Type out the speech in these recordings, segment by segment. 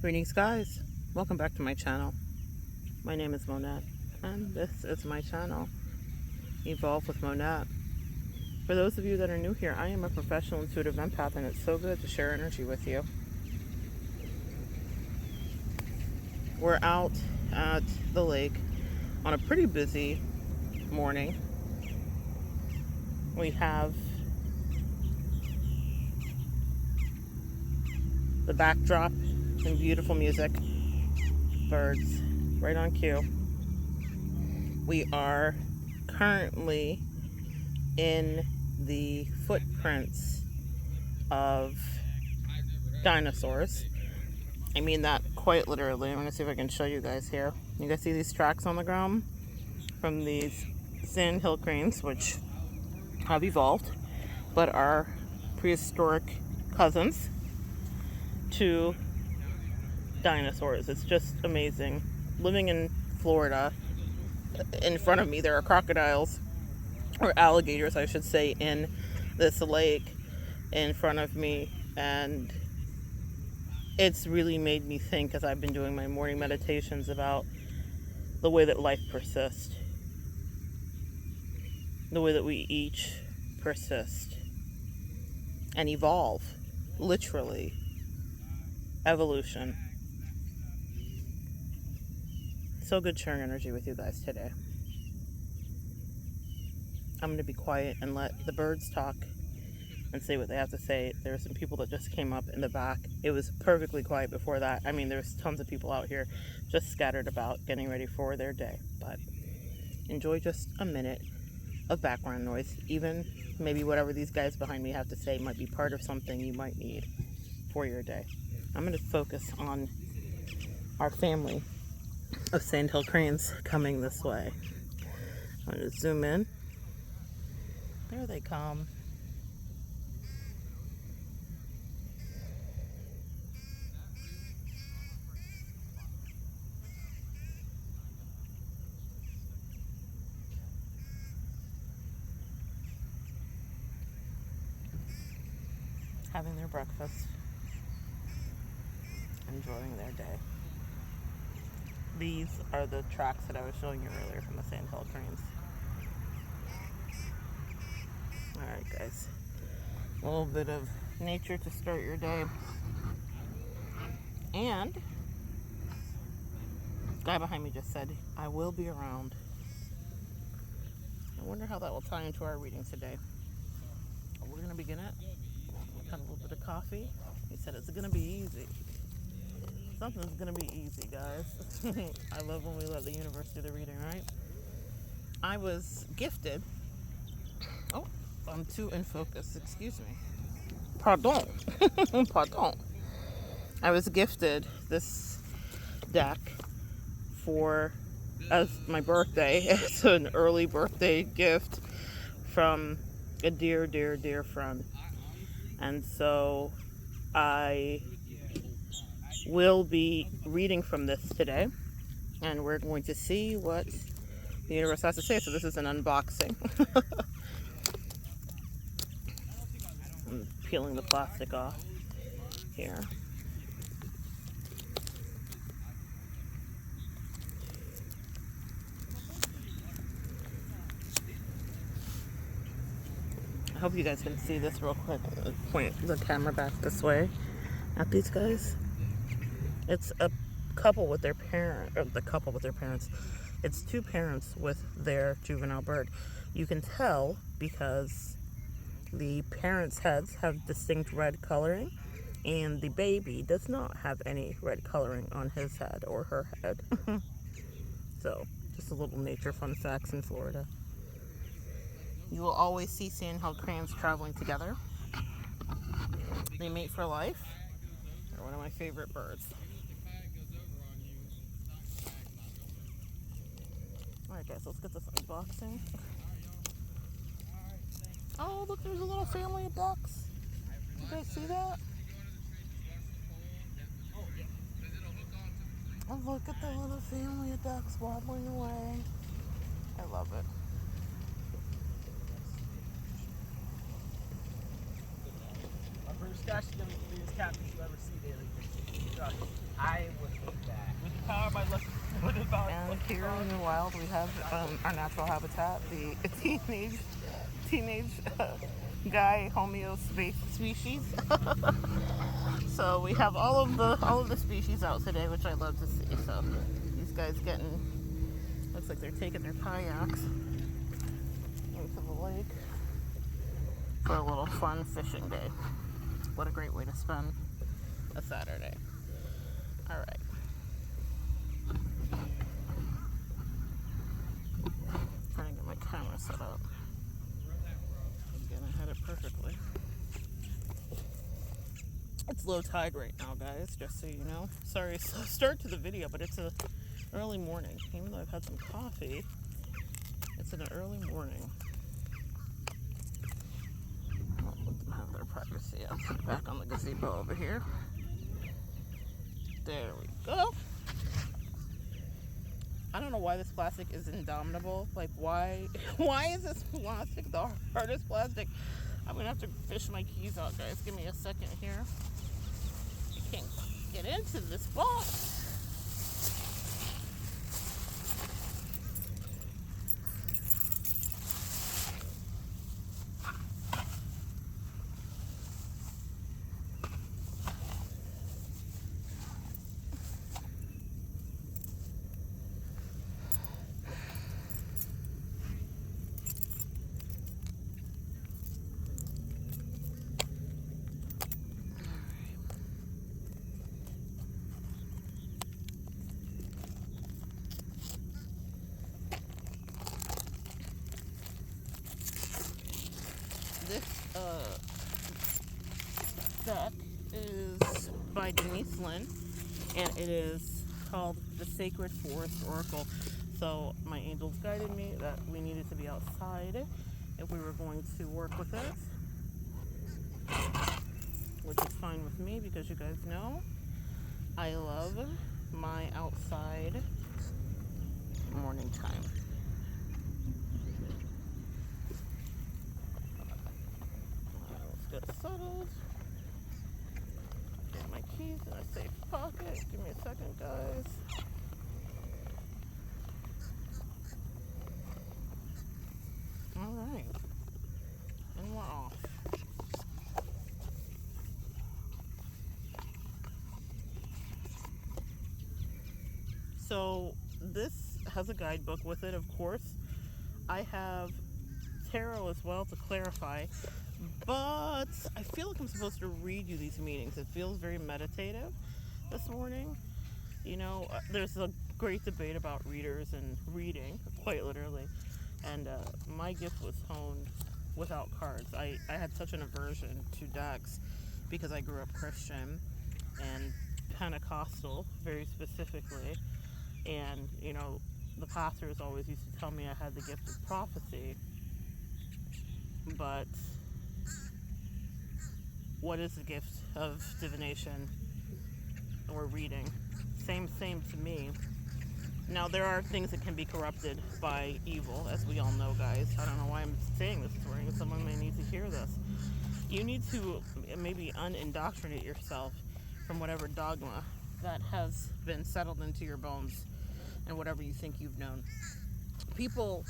Greetings, guys. Welcome back to my channel. My name is Monette, and this is my channel, Evolve with Monette. For those of you that are new here, I am a professional intuitive empath, and it's so good to share energy with you. We're out at the lake on a pretty busy morning. We have the backdrop and beautiful music, birds right on cue. We are currently in the footprints of dinosaurs. I mean that quite literally. I'm going to see if I can show you guys here. You guys see these tracks on the ground from these sandhill cranes, which have evolved but are prehistoric cousins to dinosaurs. It's just amazing. Living in Florida, in front of me there are crocodiles, or alligators I should say, in this lake in front of me, and it's really made me think, as I've been doing my morning meditations, about the way that life persists, the way that we each persist and evolve, literally evolution. So good sharing energy with you guys today. I'm going to be quiet and let the birds talk and say what they have to say. There are some people that just came up in the back. It was perfectly quiet before that. I mean, there's tons of people out here just scattered about getting ready for their day. But enjoy just a minute of background noise. Even maybe whatever these guys behind me have to say might be part of something you might need for your day. I'm going to focus on our family of sandhill cranes coming this way. I'm going to zoom in. There they come. Having their breakfast, enjoying their day. These are the tracks that I was showing you earlier from the sandhill cranes. Alright guys, a little bit of nature to start your day. And the guy behind me just said, I will be around. I wonder how that will tie into our reading today. We're going to begin it. Had a little bit of coffee. He said it's going to be easy. Something's going to be easy, guys. I love when we let the universe do the reading, right? I was gifted. Oh, I'm too in focus. Excuse me. Pardon. Pardon. I was gifted this deck as my birthday. It's an early birthday gift from a dear, dear, dear friend. And so I will be reading from this today, and we're going to see what the universe has to say. So this is an unboxing. I'm peeling the plastic off here. I hope you guys can see this real quick. I'll point the camera back this way at these guys. It's a couple with their parent, or the couple with their parents. It's two parents with their juvenile bird. You can tell because the parents' heads have distinct red coloring, and the baby does not have any red coloring on his head or her head. So, just a little nature fun facts in Florida. You will always see sandhill cranes traveling together. They mate for life. They're one of my favorite birds. Alright guys, let's get this unboxing. Oh, look, there's a little family of ducks. You guys see that? Oh, look at the little family of ducks wobbling away. I love it. Bruce Cash is going to be the biggest catfish you ever see, Daily. With the power by less. And here in the wild, we have our natural habitat, the teenage guy Homeo species. So we have all of the species out today, which I love to see. So these guys looks like they're taking their kayaks into the lake for a little fun fishing day. What a great way to spend a Saturday. All right. Trying to get my camera set up. Again, I had it perfectly. It's low tide right now, guys, just so you know. Sorry, slow start to the video, but it's an early morning. Even though I've had some coffee, it's an early morning. I'll let them have their privacy. I'll put it back on the gazebo over here. There we go. I don't know why this plastic is indomitable. Like, why is this plastic the hardest plastic? I'm gonna have to fish my keys out, guys. Give me a second here. I can't get into this box. This deck is by Denise Lynn, and it is called The Sacred Forest Oracle. So my angels guided me that we needed to be outside if we were going to work with it, which is fine with me because you guys know I love my outside morning time. Get settled. Get my keys in a safe pocket. Give me a second, guys. Alright. And we're off. So this has a guidebook with it, of course. I have tarot as well to clarify. But I feel like I'm supposed to read you these meanings. It feels very meditative this morning. You know, there's a great debate about readers and reading, quite literally. And my gift was honed without cards. I had such an aversion to decks because I grew up Christian and Pentecostal, very specifically. And, you know, the pastors always used to tell me I had the gift of prophecy. But what is the gift of divination or reading? Same to me. Now, there are things that can be corrupted by evil, as we all know, guys. I don't know why I'm saying this morning. Someone may need to hear this. You need to maybe unindoctrinate yourself from whatever dogma that has been settled into your bones and whatever you think you've known. People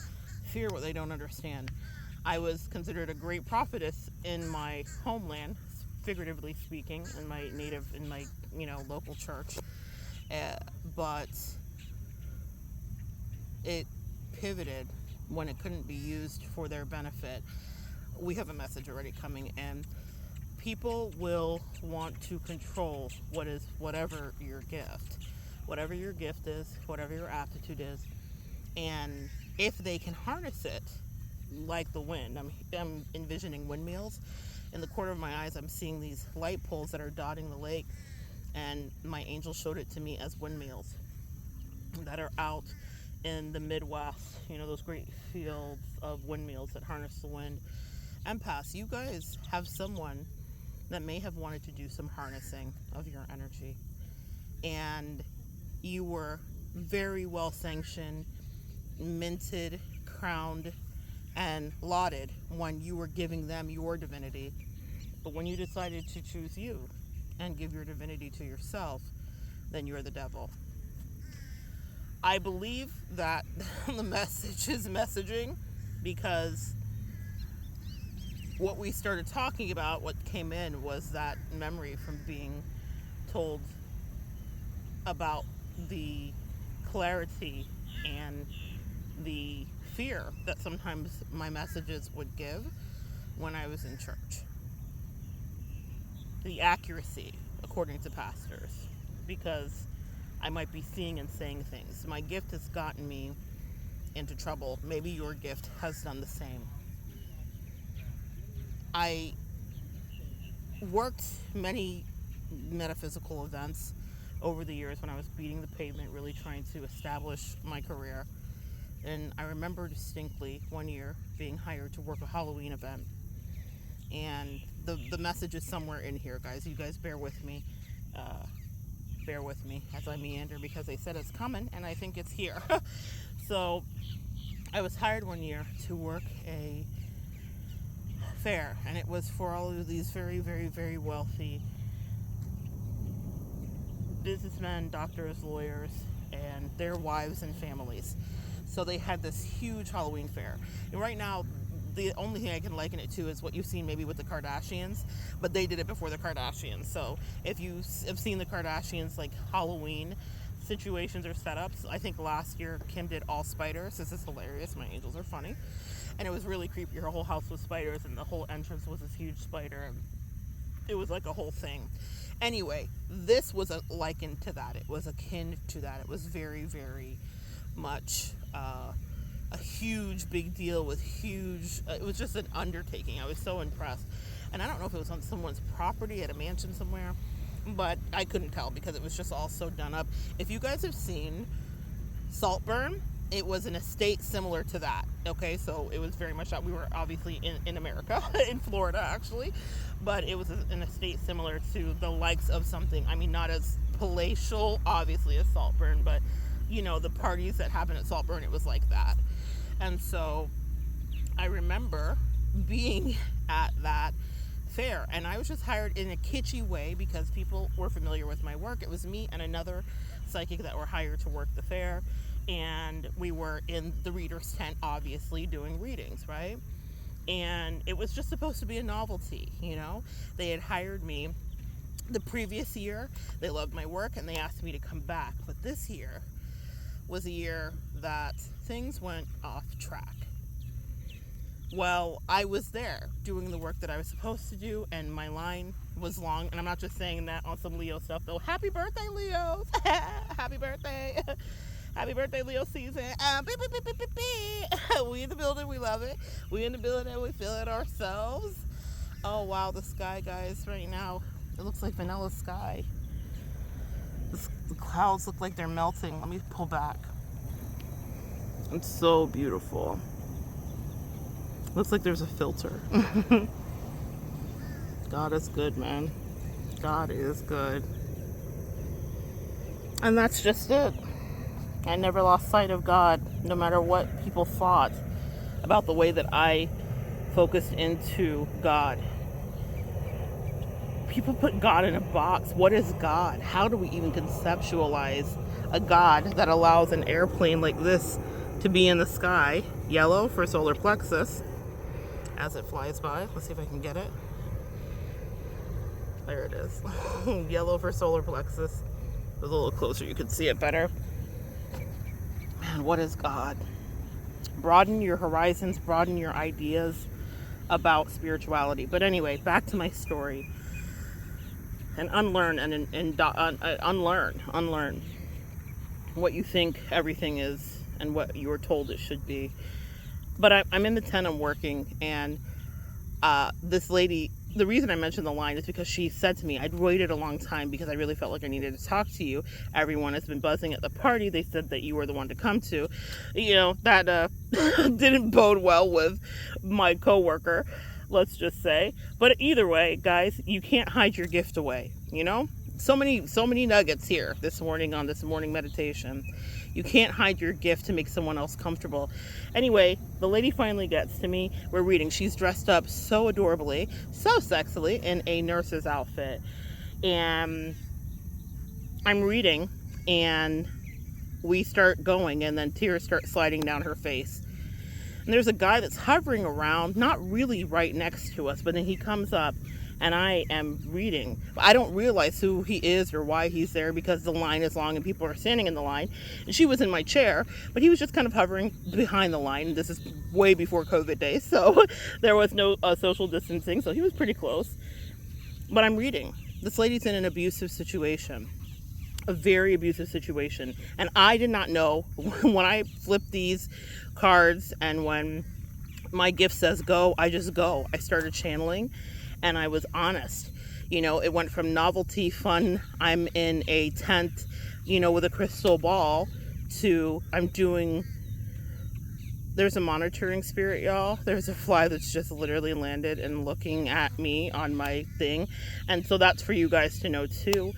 fear what they don't understand. I was considered a great prophetess in my homeland, figuratively speaking, in my local church, but it pivoted when it couldn't be used for their benefit. We have a message already coming in. People will want to control whatever your gift is, whatever your aptitude is, and if they can harness it like the wind. I'm envisioning windmills. In the corner of my eyes, I'm seeing these light poles that are dotting the lake, and my angel showed it to me as windmills that are out in the Midwest. You know, those great fields of windmills that harness the wind. Empaths, you guys have someone that may have wanted to do some harnessing of your energy, and you were very well sanctioned, minted, crowned, and lauded when you were giving them your divinity. But when you decided to choose you and give your divinity to yourself, then you're the devil. I believe that the message is messaging, because what we started talking about, what came in, was that memory from being told about the clarity and the fear that sometimes my messages would give when I was in church. The accuracy, according to pastors, because I might be seeing and saying things. My gift has gotten me into trouble. Maybe your gift has done the same. I worked many metaphysical events over the years when I was beating the pavement, really trying to establish my career. And I remember distinctly one year being hired to work a Halloween event. And the message is somewhere in here, guys. You guys bear with me. Bear with me as I meander, because they said it's coming and I think it's here. So I was hired one year to work a fair, and it was for all of these very, very, very wealthy businessmen, doctors, lawyers, and their wives and families. So they had this huge Halloween fair. And right now, the only thing I can liken it to is what you've seen maybe with the Kardashians, but they did it before the Kardashians. So if you have seen the Kardashians, like Halloween situations or setups, I think last year Kim did all spiders. This is hilarious. My angels are funny. And it was really creepy. Her whole house was spiders, and the whole entrance was this huge spider. And it was like a whole thing. Anyway, this was likened to that. It was akin to that. It was very, very much a huge, big deal with huge, it was just an undertaking. I was so impressed. And I don't know if it was on someone's property at a mansion somewhere, but I couldn't tell because it was just all so done up. If you guys have seen Saltburn, it was an estate similar to that. Okay, so it was very much that. We were obviously in America, in Florida actually, but it was an estate similar to the likes of something, I mean, not as palatial obviously as Saltburn, but you know, the parties that happened at Saltburn, it was like that. And so I remember being at that fair, and I was just hired in a kitschy way because people were familiar with my work. It was me and another psychic that were hired to work the fair, and we were in the reader's tent, obviously, doing readings, right? And it was just supposed to be a novelty, you know? They had hired me the previous year. They loved my work, and they asked me to come back. But this year was a year that things went off track. Well, I was there doing the work that I was supposed to do, and my line was long. And I'm not just saying that on some Leo stuff, though. Happy birthday, Leos! Happy birthday! Happy birthday, Leo season. We in the building, we love it. We in the building, we feel it ourselves. Oh, wow, the sky, guys, right now, it looks like vanilla sky. The clouds look like they're melting. Let me pull back. It's so beautiful. Looks like there's a filter. God is good, man. God is good. And that's just it. I never lost sight of God, no matter what people thought about the way that I focused into God. People put God in a box. What is God? How do we even conceptualize a God that allows an airplane like this to be in the sky? Yellow for solar plexus as it flies by. Let's see if I can get it. There it is. Yellow for solar plexus. It was a little closer, you could see it better. Man, what is God? Broaden your horizons, broaden your ideas about spirituality. But anyway, back to my story. And unlearn unlearn what you think everything is and what you were told it should be. But I'm in the tent, I'm working, and this lady, the reason I mentioned the line is because she said to me, I'd waited a long time because I really felt like I needed to talk to you. Everyone has been buzzing at the party. They said that you were the one to come to. You know, that didn't bode well with my coworker, let's just say. But either way, guys, you can't hide your gift away, you know? So many nuggets here this morning on this morning meditation. You can't hide your gift to make someone else comfortable. Anyway, the lady finally gets to me. We're reading. She's dressed up so adorably, so sexily in a nurse's outfit. And I'm reading, and we start going, and then tears start sliding down her face. And there's a guy that's hovering around, not really right next to us, but then he comes up, and I am reading. I don't realize who he is or why he's there, because the line is long and people are standing in the line. And she was in my chair, but he was just kind of hovering behind the line. And this is way before COVID days, so there was no social distancing, so he was pretty close. But I'm reading. This lady's in an abusive situation, a very abusive situation. And I did not know when I flipped these cards and when my gift says go, I just go. I started channeling. And I was honest. It went from novelty, fun, I'm in a tent, with a crystal ball, to there's a monitoring spirit, y'all. There's a fly that's just literally landed and looking at me on my thing. And so that's for you guys to know too.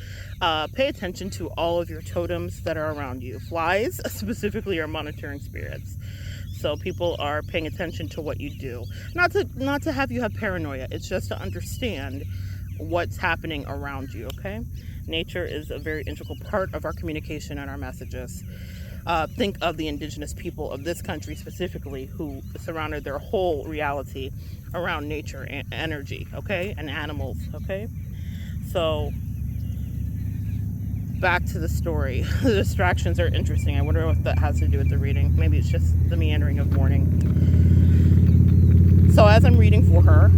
Pay attention to all of your totems that are around you. Flies specifically are monitoring spirits. So people are paying attention to what you do. Not to have you have paranoia. It's just to understand what's happening around you, okay? Nature is a very integral part of our communication and our messages. Think of the indigenous people of this country specifically, who surrounded their whole reality around nature and energy, okay? And animals, okay? So back to the story. The distractions are interesting. I wonder what that has to do with the reading. Maybe it's just the meandering of morning. So as I'm reading for her,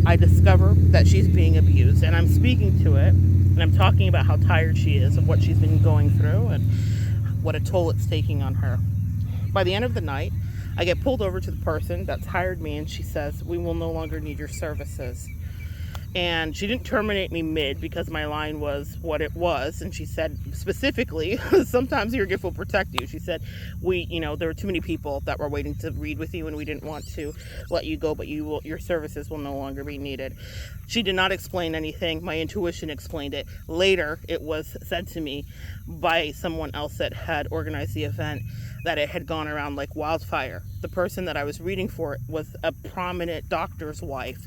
I discover that she's being abused, and I'm speaking to it, and I'm talking about how tired she is of what she's been going through and what a toll it's taking on her. By the end of the night, I get pulled over to the person that's hired me, and she says, "We will no longer need your services." And she didn't terminate me mid, because my line was what it was. And she said specifically, sometimes your gift will protect you. She said, there were too many people that were waiting to read with you, and we didn't want to let you go, but your services will no longer be needed. She did not explain anything. My intuition explained it. Later, it was said to me by someone else that had organized the event that it had gone around like wildfire. The person that I was reading for was a prominent doctor's wife.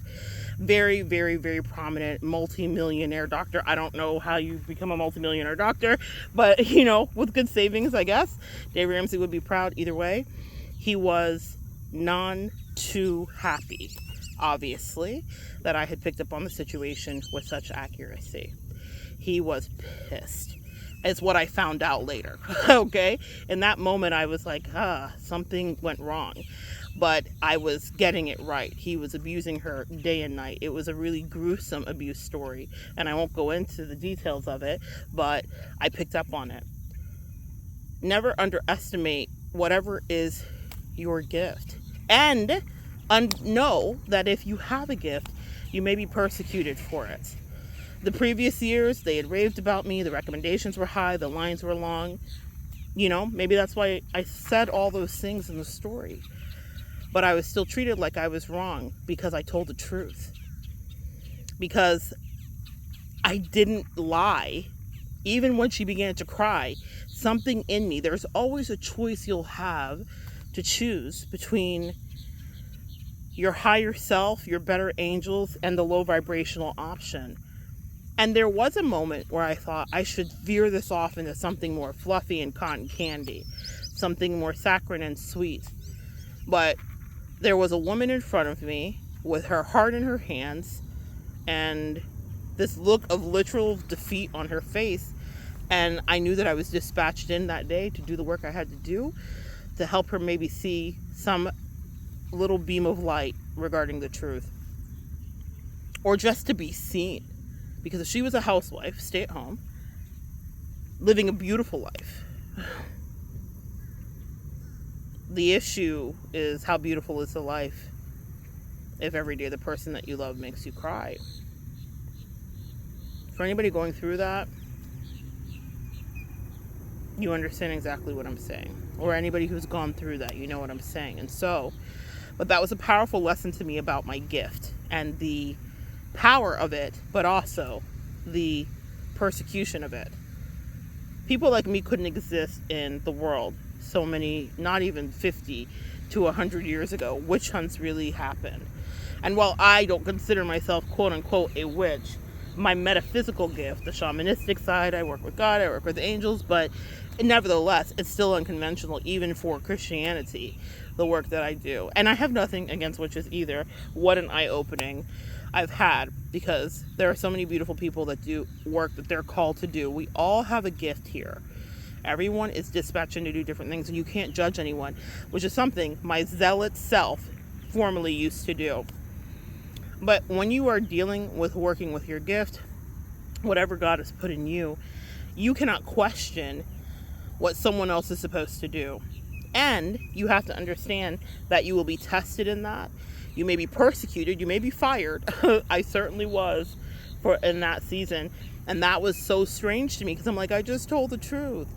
Very, very, very prominent multi-millionaire doctor. I don't know how you become a multi-millionaire doctor, but with good savings, I guess. Dave Ramsey would be proud either way. He was none too happy, obviously, that I had picked up on the situation with such accuracy. He was pissed. It's what I found out later. Okay? In that moment, I was like, something went wrong. But I was getting it right. He was abusing her day and night. It was a really gruesome abuse story. And I won't go into the details of it, but I picked up on it. Never underestimate whatever is your gift. And know that if you have a gift, you may be persecuted for it. The previous years, they had raved about me. The recommendations were high. The lines were long. Maybe that's why I said all those things in the story. But I was still treated like I was wrong because I told the truth. Because I didn't lie. Even when she began to cry, something in me, there's always a choice you'll have to choose between your higher self, your better angels, and the low vibrational option. And there was a moment where I thought I should veer this off into something more fluffy and cotton candy, something more saccharine and sweet. But there was a woman in front of me with her heart in her hands and this look of literal defeat on her face. And I knew that I was dispatched in that day to do the work I had to do to help her maybe see some little beam of light regarding the truth. Or just to be seen. Because if she was a housewife, stay at home, living a beautiful life, the issue is how beautiful is the life if every day the person that you love makes you cry. For anybody going through that, you understand exactly what I'm saying. Or anybody who's gone through that, you know what I'm saying. And so, but that was a powerful lesson to me about my gift and the power of it, but also the persecution of it. People like me couldn't exist in the world so many, not even 50 to 100 years ago. Witch hunts really happened. And while I don't consider myself quote unquote a witch, my metaphysical gift, the shamanistic side. I work with God, I work with angels, but nevertheless, it's still unconventional, even for Christianity, the work that I do. And I have nothing against witches either. What an eye-opening I've had, because there are so many beautiful people that do work that they're called to do. We all have a gift here. Everyone is dispatched to do different things, and you can't judge anyone, which is something my zealot self formerly used to do. But when you are dealing with working with your gift, whatever God has put in you, you cannot question what someone else is supposed to do. And you have to understand that you will be tested in that. You may be persecuted, you may be fired. I certainly was in that season. And that was so strange to me, because I'm like, I just told the truth.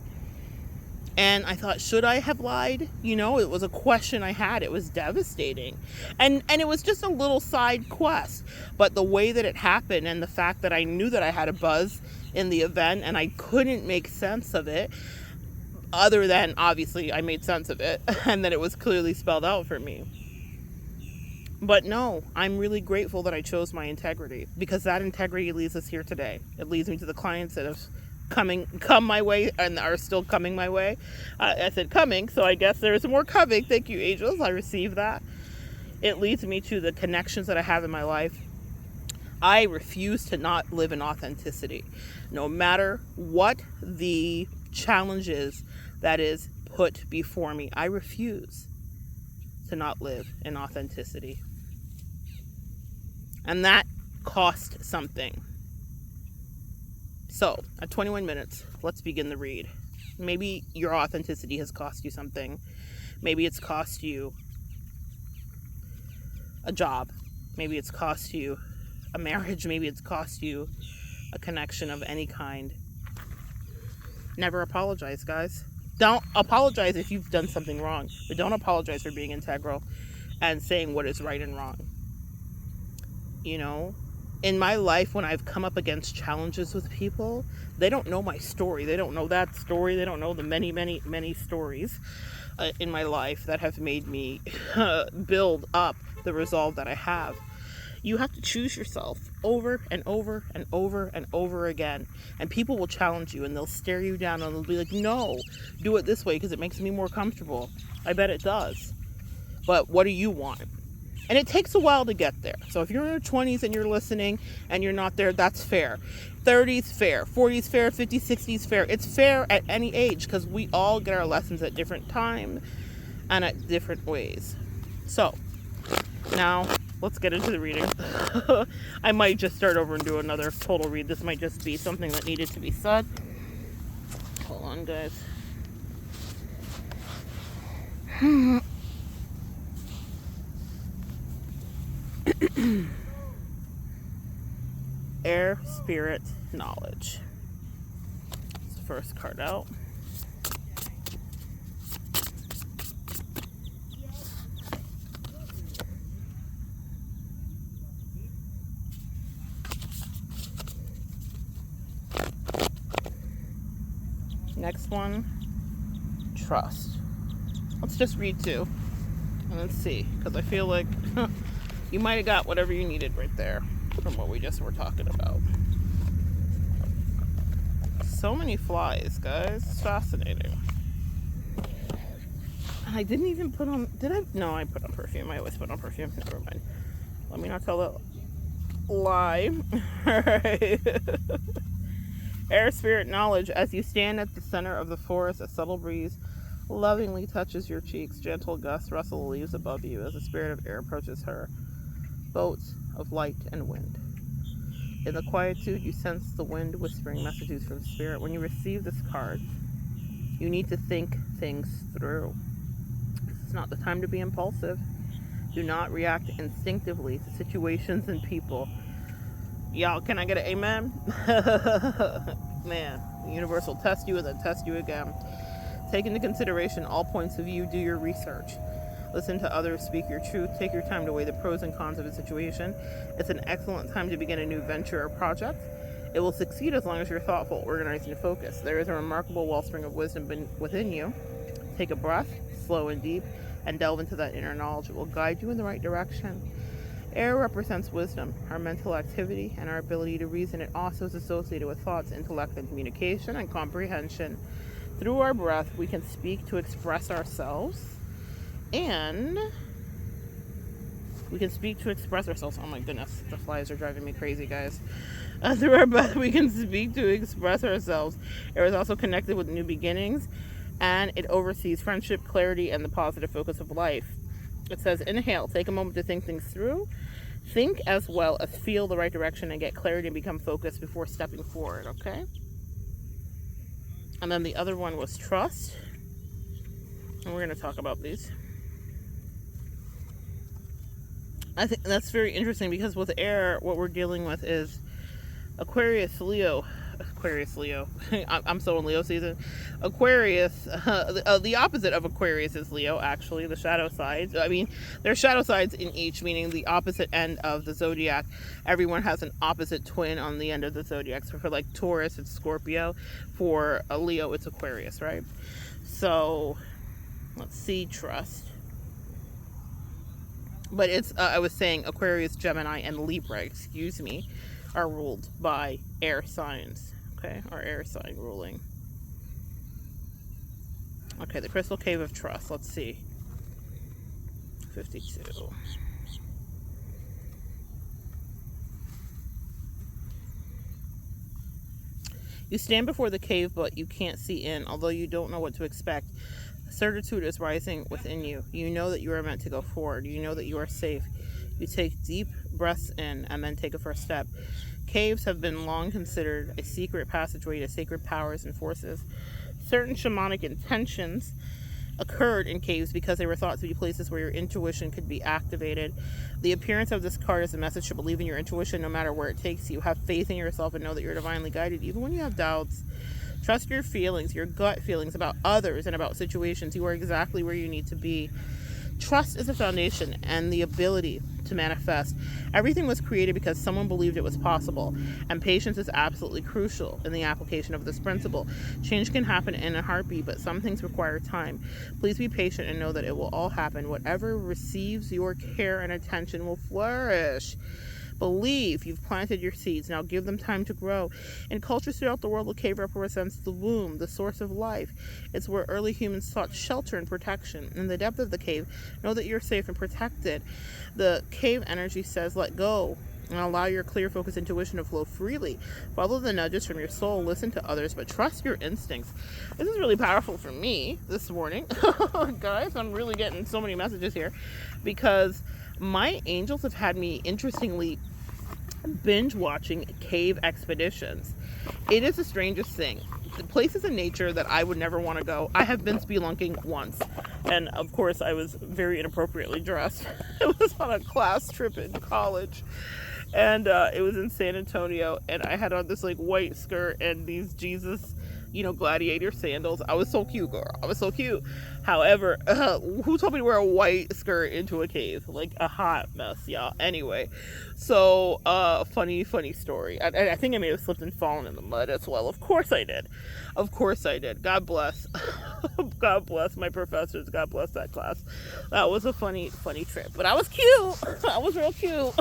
And I thought, should I have lied? You know, it was a question I had. It was devastating. And it was just a little side quest. But the way that it happened, and the fact that I knew that I had a buzz in the event and I couldn't make sense of it, other than obviously I made sense of it and that it was clearly spelled out for me. But no, I'm really grateful that I chose my integrity, because that integrity leads us here today. It leads me to the clients that have come my way and are still coming my way. I said coming, so I guess there's more coming. Thank you, angels. I received that. It leads me to the connections that I have in my life. I refuse to not live in authenticity, no matter what the challenge is that is put before me. I refuse to not live in authenticity. And that cost something. So, at 21 minutes, let's begin the read. Maybe your authenticity has cost you something. Maybe it's cost you a job. Maybe it's cost you a marriage. Maybe it's cost you a connection of any kind. Never apologize, guys. Don't apologize if you've done something wrong, but don't apologize for being integral and saying what is right and wrong. You know, in my life, when I've come up against challenges with people, they don't know my story. They don't know that story. They don't know the many, many, many stories in my life that have made me build up the resolve that I have. You have to choose yourself over and over and over and over again. And people will challenge you and they'll stare you down and they'll be like, no, do it this way because it makes me more comfortable. I bet it does. But what do you want? And it takes a while to get there. So if you're in your 20s and you're listening and you're not there, that's fair. 30s, fair. 40s, fair. 50s, 60s, fair. It's fair at any age, because we all get our lessons at different times and at different ways. So now let's get into the reading. I might just start over and do another total read. This might just be something that needed to be said. Hold on, guys. Air, spirit, knowledge. It's the first card out. Next one, trust. Let's just read two and then see, because I feel like you might have got whatever you needed right there from what we just were talking about. So many flies, guys. It's fascinating. And I didn't even put on, did I? No, I put on perfume. I always put on perfume. Never mind. Let me not tell that lie. Alright. Air, spirit, knowledge. As you stand at the center of the forest, a subtle breeze lovingly touches your cheeks. Gentle gusts rustle the leaves above you as the spirit of air approaches her. Boats of light and wind. In the quietude, you sense the wind whispering messages from spirit. When you receive this card, you need to think things through. It's not the time to be impulsive. Do not react instinctively to situations and people. Y'all, can I get an amen? Man, the universe will test you and then test you again. Take into consideration all points of view. Do your research. Listen to others, speak your truth. Take your time to weigh the pros and cons of a situation. It's an excellent time to begin a new venture or project. It will succeed as long as you're thoughtful, organized, and focused. There is a remarkable wellspring of wisdom within you. Take a breath, slow and deep, and delve into that inner knowledge. It will guide you in the right direction. Air represents wisdom, our mental activity, and our ability to reason. It also is associated with thoughts, intellect, and communication and comprehension. Through our breath, we can speak to express ourselves, and we can speak to express ourselves. Oh my goodness, the flies are driving me crazy, guys. Through our breath, we can speak to express ourselves. Air is also connected with new beginnings, and it oversees friendship, clarity, and the positive focus of life. It says, inhale, take a moment to think things through. Think as well as feel the right direction and get clarity and become focused before stepping forward, okay? And then the other one was trust. And we're going to talk about these. I think that's very interesting because with air, what we're dealing with is Aquarius, Leo. I'm so in Leo season. Aquarius, the opposite of Aquarius is Leo, actually, the shadow sides. I mean, there's shadow sides in each, meaning the opposite end of the zodiac. Everyone has an opposite twin on the end of the zodiac. So for like Taurus, it's Scorpio. For a Leo, it's Aquarius, right? So let's see, trust. But it's, I was saying Aquarius, Gemini, and Libra, are ruled by air signs, okay? Or air sign ruling. Okay, the Crystal Cave of Trust. Let's see. 52. You stand before the cave, but you can't see in, although you don't know what to expect. Certitude is rising within you. You know that you are meant to go forward. You know that you are safe. You take deep breaths in and then take a first step. Caves have been long considered a secret passageway to sacred powers and forces. Certain shamanic intentions occurred in caves because they were thought to be places where your intuition could be activated. The appearance of this card is a message to believe in your intuition no matter where it takes you. Have faith in yourself and know that you're divinely guided even when you have doubts. Trust your feelings, your gut feelings about others and about situations. You are exactly where you need to be. Trust is the foundation and the ability to manifest. Everything was created because someone believed it was possible, and patience is absolutely crucial in the application of this principle. Change can happen in a heartbeat, but some things require time. Please be patient and know that it will all happen. Whatever receives your care and attention will flourish. Believe you've planted your seeds. Now give them time to grow. In cultures throughout the world, the cave represents the womb, the source of life. It's where early humans sought shelter and protection. In the depth of the cave, know that you're safe and protected. The cave energy says, let go and allow your clear focus intuition to flow freely. Follow the nudges from your soul, listen to others, but trust your instincts. This is really powerful for me this morning. Guys, I'm really getting so many messages here because my angels have had me, interestingly, binge watching cave expeditions. It is the strangest thing. The places in nature that I would never want to go. I have been spelunking once, and of course I was very inappropriately dressed. It was on a class trip in college, and it was in San Antonio, and I had on this like white skirt and these Jesus, gladiator sandals. I was so cute, girl. I was so cute. However, who told me to wear a white skirt into a cave? Like a hot mess, y'all. Anyway, so funny story. I think I may have slipped and fallen in the mud as well. Of course I did. God bless. God bless my professors. God bless that class. That was a funny trip. But I was cute. I was real cute.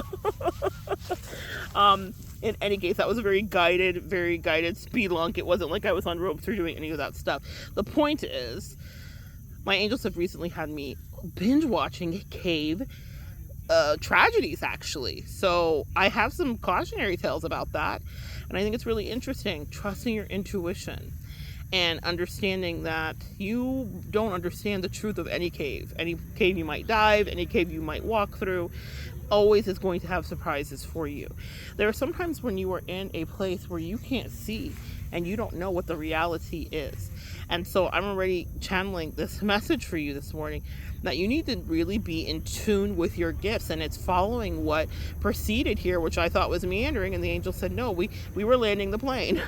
In any case, that was a very guided spelunk. It wasn't like I was on ropes or doing any of that stuff. The point is, my angels have recently had me binge watching cave tragedies, actually. So I have some cautionary tales about that. And I think it's really interesting, trusting your intuition and understanding that you don't understand the truth of any cave. Any cave you might dive, any cave you might walk through, always is going to have surprises for you. There are sometimes when you are in a place where you can't see and you don't know what the reality is. And so I'm already channeling this message for you this morning that you need to really be in tune with your gifts. And it's following what preceded here, which I thought was meandering. And the angel said, no, we were landing the plane.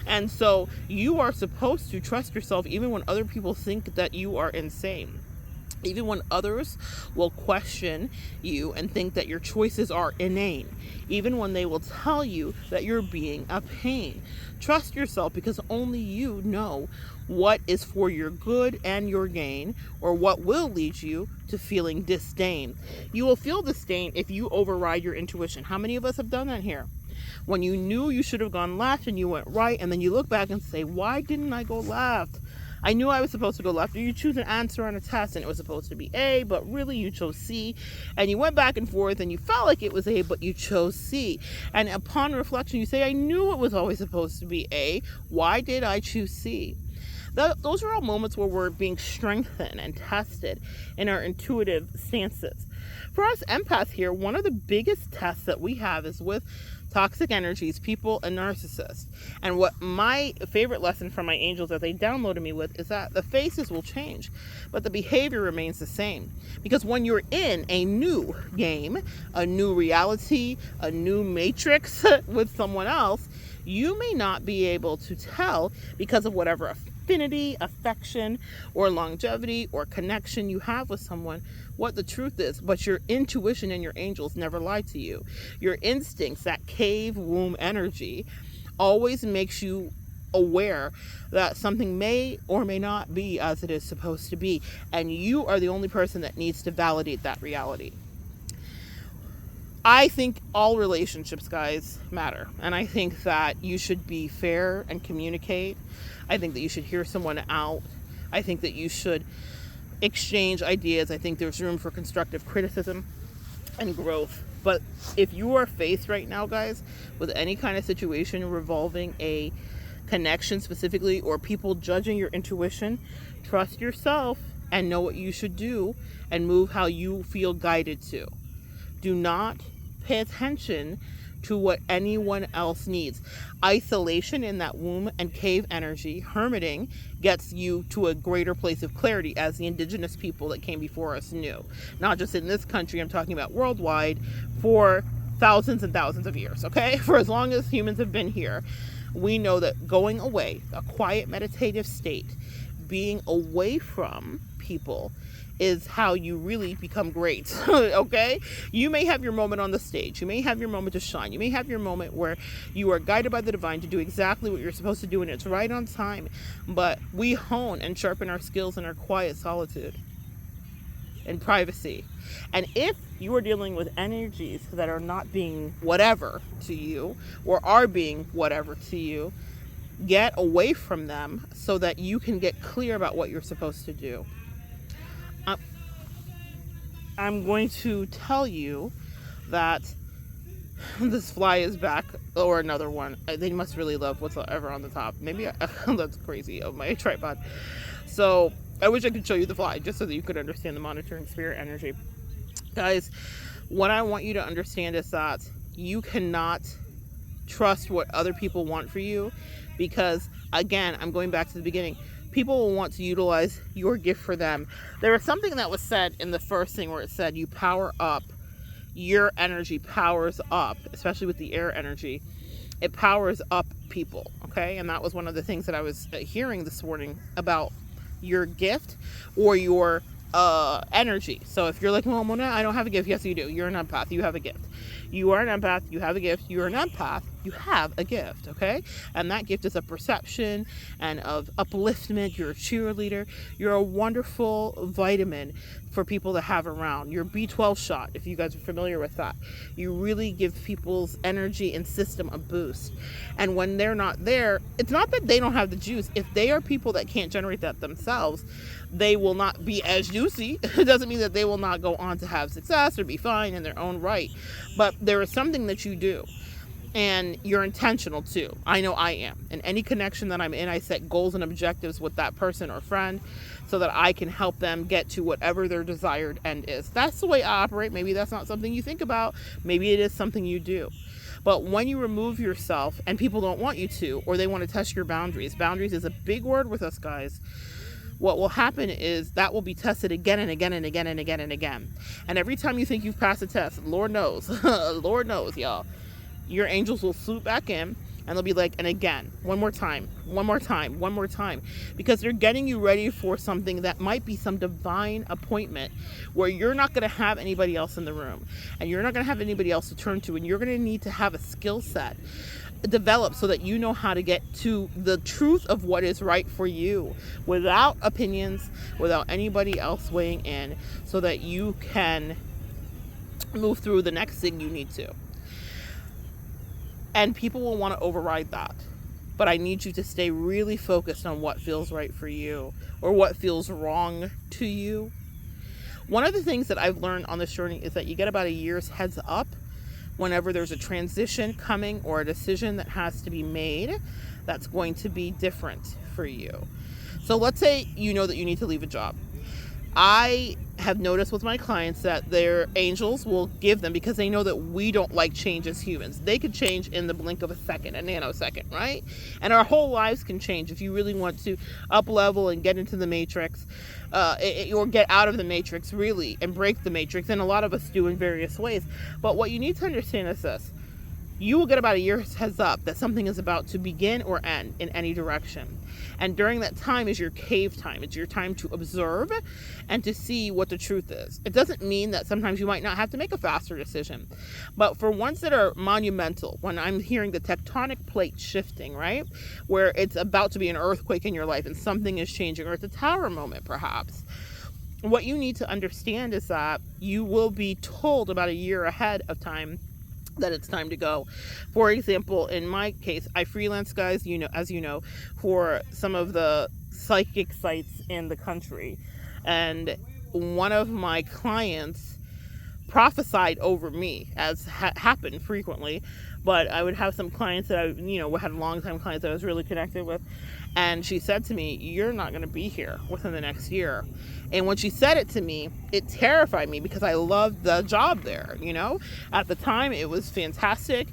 And so you are supposed to trust yourself even when other people think that you are insane. Even when others will question you and think that your choices are inane, even when they will tell you that you're being a pain. Trust yourself, because only you know what is for your good and your gain, or what will lead you to feeling disdain. You will feel disdain if you override your intuition. How many of us have done that here? When you knew you should have gone left and you went right, and then you look back and say, why didn't I go left? I knew I was supposed to go left. Or you choose an answer on a test and it was supposed to be A, but really you chose C. And you went back and forth and you felt like it was A, but you chose C. And upon reflection, you say, I knew it was always supposed to be A. Why did I choose C? Those are all moments where we're being strengthened and tested in our intuitive stances. For us empaths here, one of the biggest tests that we have is with toxic energies, people, and narcissists. And what my favorite lesson from my angels that they downloaded me with is that the faces will change, but the behavior remains the same. Because when you're in a new game, a new reality, a new matrix with someone else, you may not be able to tell, because of whatever affinity, affection, or longevity or connection you have with someone, what the truth is. But your intuition and your angels never lie to you. Your instincts, that cave womb energy, always makes you aware that something may or may not be as it is supposed to be, and you are the only person that needs to validate that reality. I think all relationships, guys, matter. And I think that you should be fair and communicate. I think that you should hear someone out. I think that you should exchange ideas. I think there's room for constructive criticism and growth. But if you are faced right now, guys, with any kind of situation revolving a connection specifically, or people judging your intuition, trust yourself and know what you should do and move how you feel guided to. Do not pay attention to what anyone else needs. Isolation in that womb and cave energy, hermiting, gets you to a greater place of clarity, as the indigenous people that came before us knew. Not just in this country, I'm talking about worldwide, for thousands and thousands of years, okay? For as long as humans have been here, we know that going away, a quiet meditative state, being away from people, is how you really become great. Okay? You may have your moment on the stage. You may have your moment to shine. You may have your moment where you are guided by the divine to do exactly what you're supposed to do, and it's right on time. But we hone and sharpen our skills in our quiet solitude and privacy. And if you are dealing with energies that are not being whatever to you, or are being whatever to you, get away from them so that you can get clear about what you're supposed to do. I'm going to tell you that this fly is back, or another one. They must really love whatsoever on the top. Maybe that's crazy of my tripod. So I wish I could show you the fly just so that you could understand the monitoring spirit energy. Guys, what I want you to understand is that you cannot trust what other people want for you, because, again, I'm going back to the beginning. People will want to utilize your gift for them. There was something that was said in the first thing where it said you power up. Your energy powers up, especially with the air energy. It powers up people, okay? And that was one of the things that I was hearing this morning about your gift or your energy. So if you're like, well, Mona, I don't have a gift. Yes, you do. You're an empath. You have a gift. You are an empath. You have a gift. You're an empath. You have a gift, okay? And that gift is of perception and of upliftment. You're a cheerleader. You're a wonderful vitamin for people to have around. Your B12 shot, if you guys are familiar with that. You really give people's energy and system a boost. And when they're not there, it's not that they don't have the juice. If they are people that can't generate that themselves, they will not be as juicy. It doesn't mean that they will not go on to have success or be fine in their own right. But there is something that you do. And you're intentional too. I know I am. In any connection that I'm in, I set goals and objectives with that person or friend so that I can help them get to whatever their desired end is. That's the way I operate. Maybe that's not something you think about. Maybe it is something you do. But when you remove yourself and people don't want you to, or they want to test your boundaries is a big word with us, guys. What will happen is that will be tested again and again and again and again and again. And every time you think you've passed a test, Lord knows, Lord knows, y'all, your angels will swoop back in And they'll be like, and again, one more time, because they're getting you ready for something that might be some divine appointment where you're not going to have anybody else in the room, and you're not going to have anybody else to turn to, and you're going to need to have a skill set developed so that you know how to get to the truth of what is right for you without opinions, without anybody else weighing in, so that you can move through the next thing you need to. And people will want to override that. But I need you to stay really focused on what feels right for you or what feels wrong to you. One of the things that I've learned on this journey is that you get about a year's heads up whenever there's a transition coming or a decision that has to be made that's going to be different for you. So let's say you know that you need to leave a job. I have noticed with my clients that their angels will give them, because they know that we don't like change as humans. They could change in the blink of a second, a nanosecond, right? And our whole lives can change if you really want to up level and get into the matrix, or get out of the matrix really and break the matrix. And a lot of us do in various ways. But what you need to understand is this. You will get about a year's heads up that something is about to begin or end in any direction. And during that time is your cave time. It's your time to observe and to see what the truth is. It doesn't mean that sometimes you might not have to make a faster decision. But for ones that are monumental, when I'm hearing the tectonic plate shifting, right? Where it's about to be an earthquake in your life and something is changing, or it's a tower moment perhaps. What you need to understand is that you will be told about a year ahead of time that it's time to go. For example, in my case, I freelance, guys, as you know, for some of the psychic sites in the country. And one of my clients prophesied over me, as happened frequently. But I would have some clients that I, had long-time clients that I was really connected with. And she said to me, "You're not going to be here within the next year." And when she said it to me, it terrified me because I loved the job there, At the time, it was fantastic.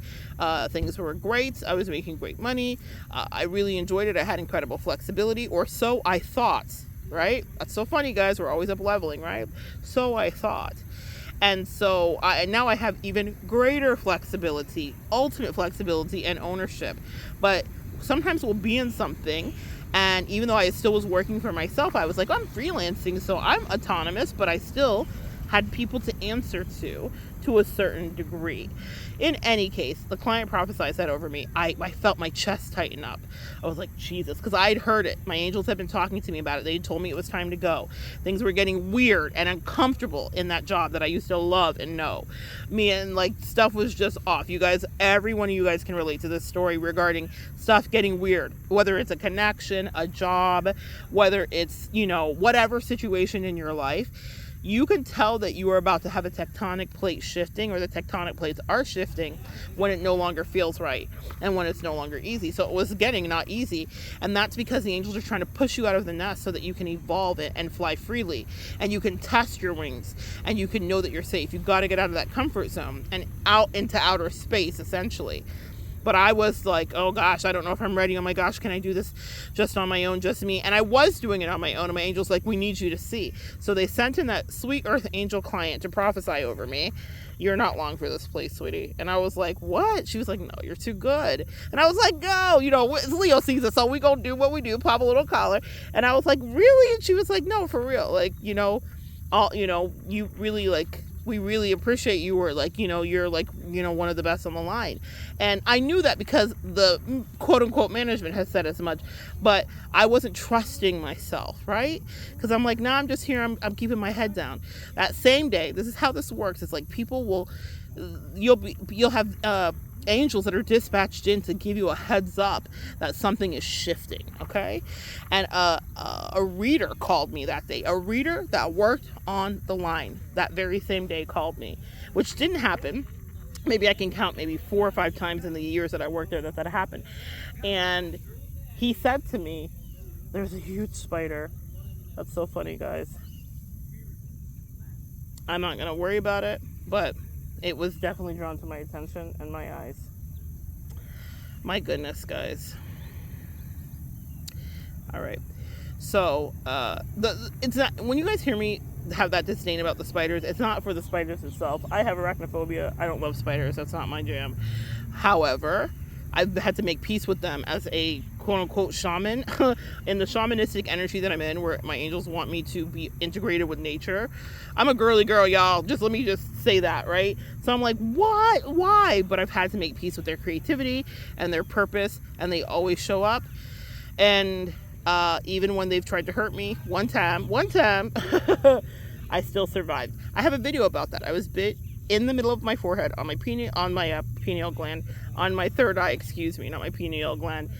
Things were great. I was making great money. I really enjoyed it. I had incredible flexibility, or so I thought, right? That's so funny, guys. We're always up leveling, right? So I thought. And so now I have even greater flexibility, ultimate flexibility and ownership. But sometimes we'll be in something, and even though I still was working for myself, I was like, I'm freelancing, so I'm autonomous, but I still had people to answer to a certain degree. In any case, the client prophesied that over me. I felt my chest tighten up. I was like, Jesus, because I'd heard it. My angels had been talking to me about it. They told me it was time to go. Things were getting weird and uncomfortable in that job that I used to love and know. Stuff was just off. You guys, every one of you guys can relate to this story regarding stuff getting weird, whether it's a connection, a job, whether it's, whatever situation in your life. You can tell that you are about to have a tectonic plate shifting, or the tectonic plates are shifting when it no longer feels right and when it's no longer easy. So it was getting not easy. And that's because the angels are trying to push you out of the nest so that you can evolve it and fly freely. And you can test your wings and you can know that you're safe. You've got to get out of that comfort zone and out into outer space, essentially. But I was like, oh gosh, I don't know if I'm ready. Oh my gosh, can I do this just on my own, just me? And I was doing it on my own. And my angel's like, we need you to see. So they sent in that sweet earth angel client to prophesy over me. You're not long for this place, sweetie. And I was like, what? She was like, no, you're too good. And I was like, no, it's Leo season, so we gonna do what we do, pop a little collar. And I was like, really? And she was like, no, for real. You really we really appreciate you, or you're one of the best on the line. And I knew that because the quote unquote management has said as much, but I wasn't trusting myself, right? Because I'm like, nah, I'm just here. I'm keeping my head down. That same day, this is how this works. It's like you'll have angels that are dispatched in to give you a heads up that something is shifting, okay? And a reader called me that day. A reader that worked on the line that very same day called me, which didn't happen. Maybe I can count 4 or 5 times in the years that I worked there that happened. And he said to me, there's a huge spider. That's so funny, guys. I'm not going to worry about it, but it was definitely drawn to my attention and my eyes. My goodness, guys. All right. So, it's not, when you guys hear me have that disdain about the spiders, it's not for the spiders itself. I have arachnophobia. I don't love spiders. That's not my jam. However, I've had to make peace with them as a quote-unquote shaman in the shamanistic energy that I'm in, where my angels want me to be integrated with nature. I'm a girly girl, y'all. Just let me just say that, right? So I'm like, what? Why? But I've had to make peace with their creativity and their purpose, and they always show up. And even when they've tried to hurt me, one time, I still survived. I have a video about that. I was bit in the middle of my forehead, on my pineal gland, on my third eye, not my pineal gland,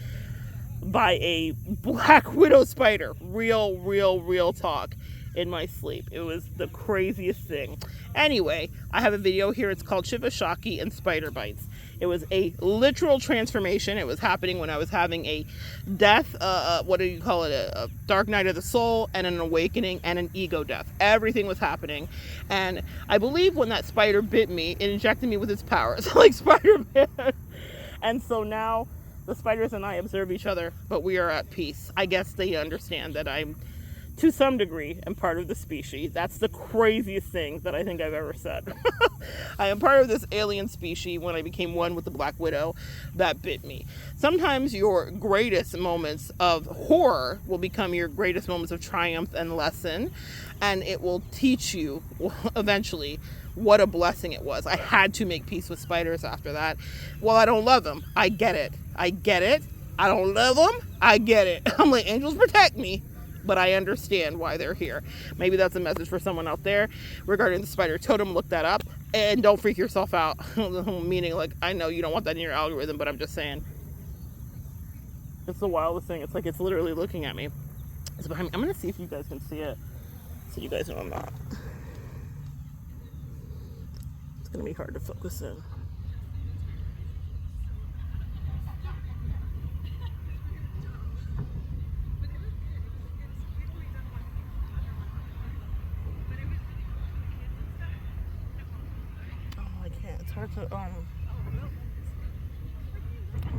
by a black widow spider. Real talk, in my sleep. It was the craziest thing. Anyway, I have a video here. It's called Shiva Shakti and Spider Bites. It was a literal transformation. It was happening when I was having a death, what do you call it, a dark night of the soul, and an awakening, and an ego death. Everything was happening. And I believe when that spider bit me, it injected me with its powers, like Spider-Man. And so now the spiders and I observe each other, but we are at peace. I guess they understand that I'm, to some degree, am part of the species. That's the craziest thing that I think I've ever said. I am part of this alien species when I became one with the Black Widow that bit me. Sometimes your greatest moments of horror will become your greatest moments of triumph and lesson, and it will teach you eventually what a blessing it was. I had to make peace with spiders after that. Well, I don't love them. I get it. I don't love them. I get it. I'm like, angels protect me. But I understand why they're here. Maybe that's a message for someone out there regarding the spider totem. Look that up and don't freak yourself out. Meaning, like, I know you don't want that in your algorithm, but I'm just saying. It's the wildest thing. It's like it's literally looking at me. It's behind me. I'm going to see if you guys can see it, so you guys know I'm not. It's going to be hard to focus in.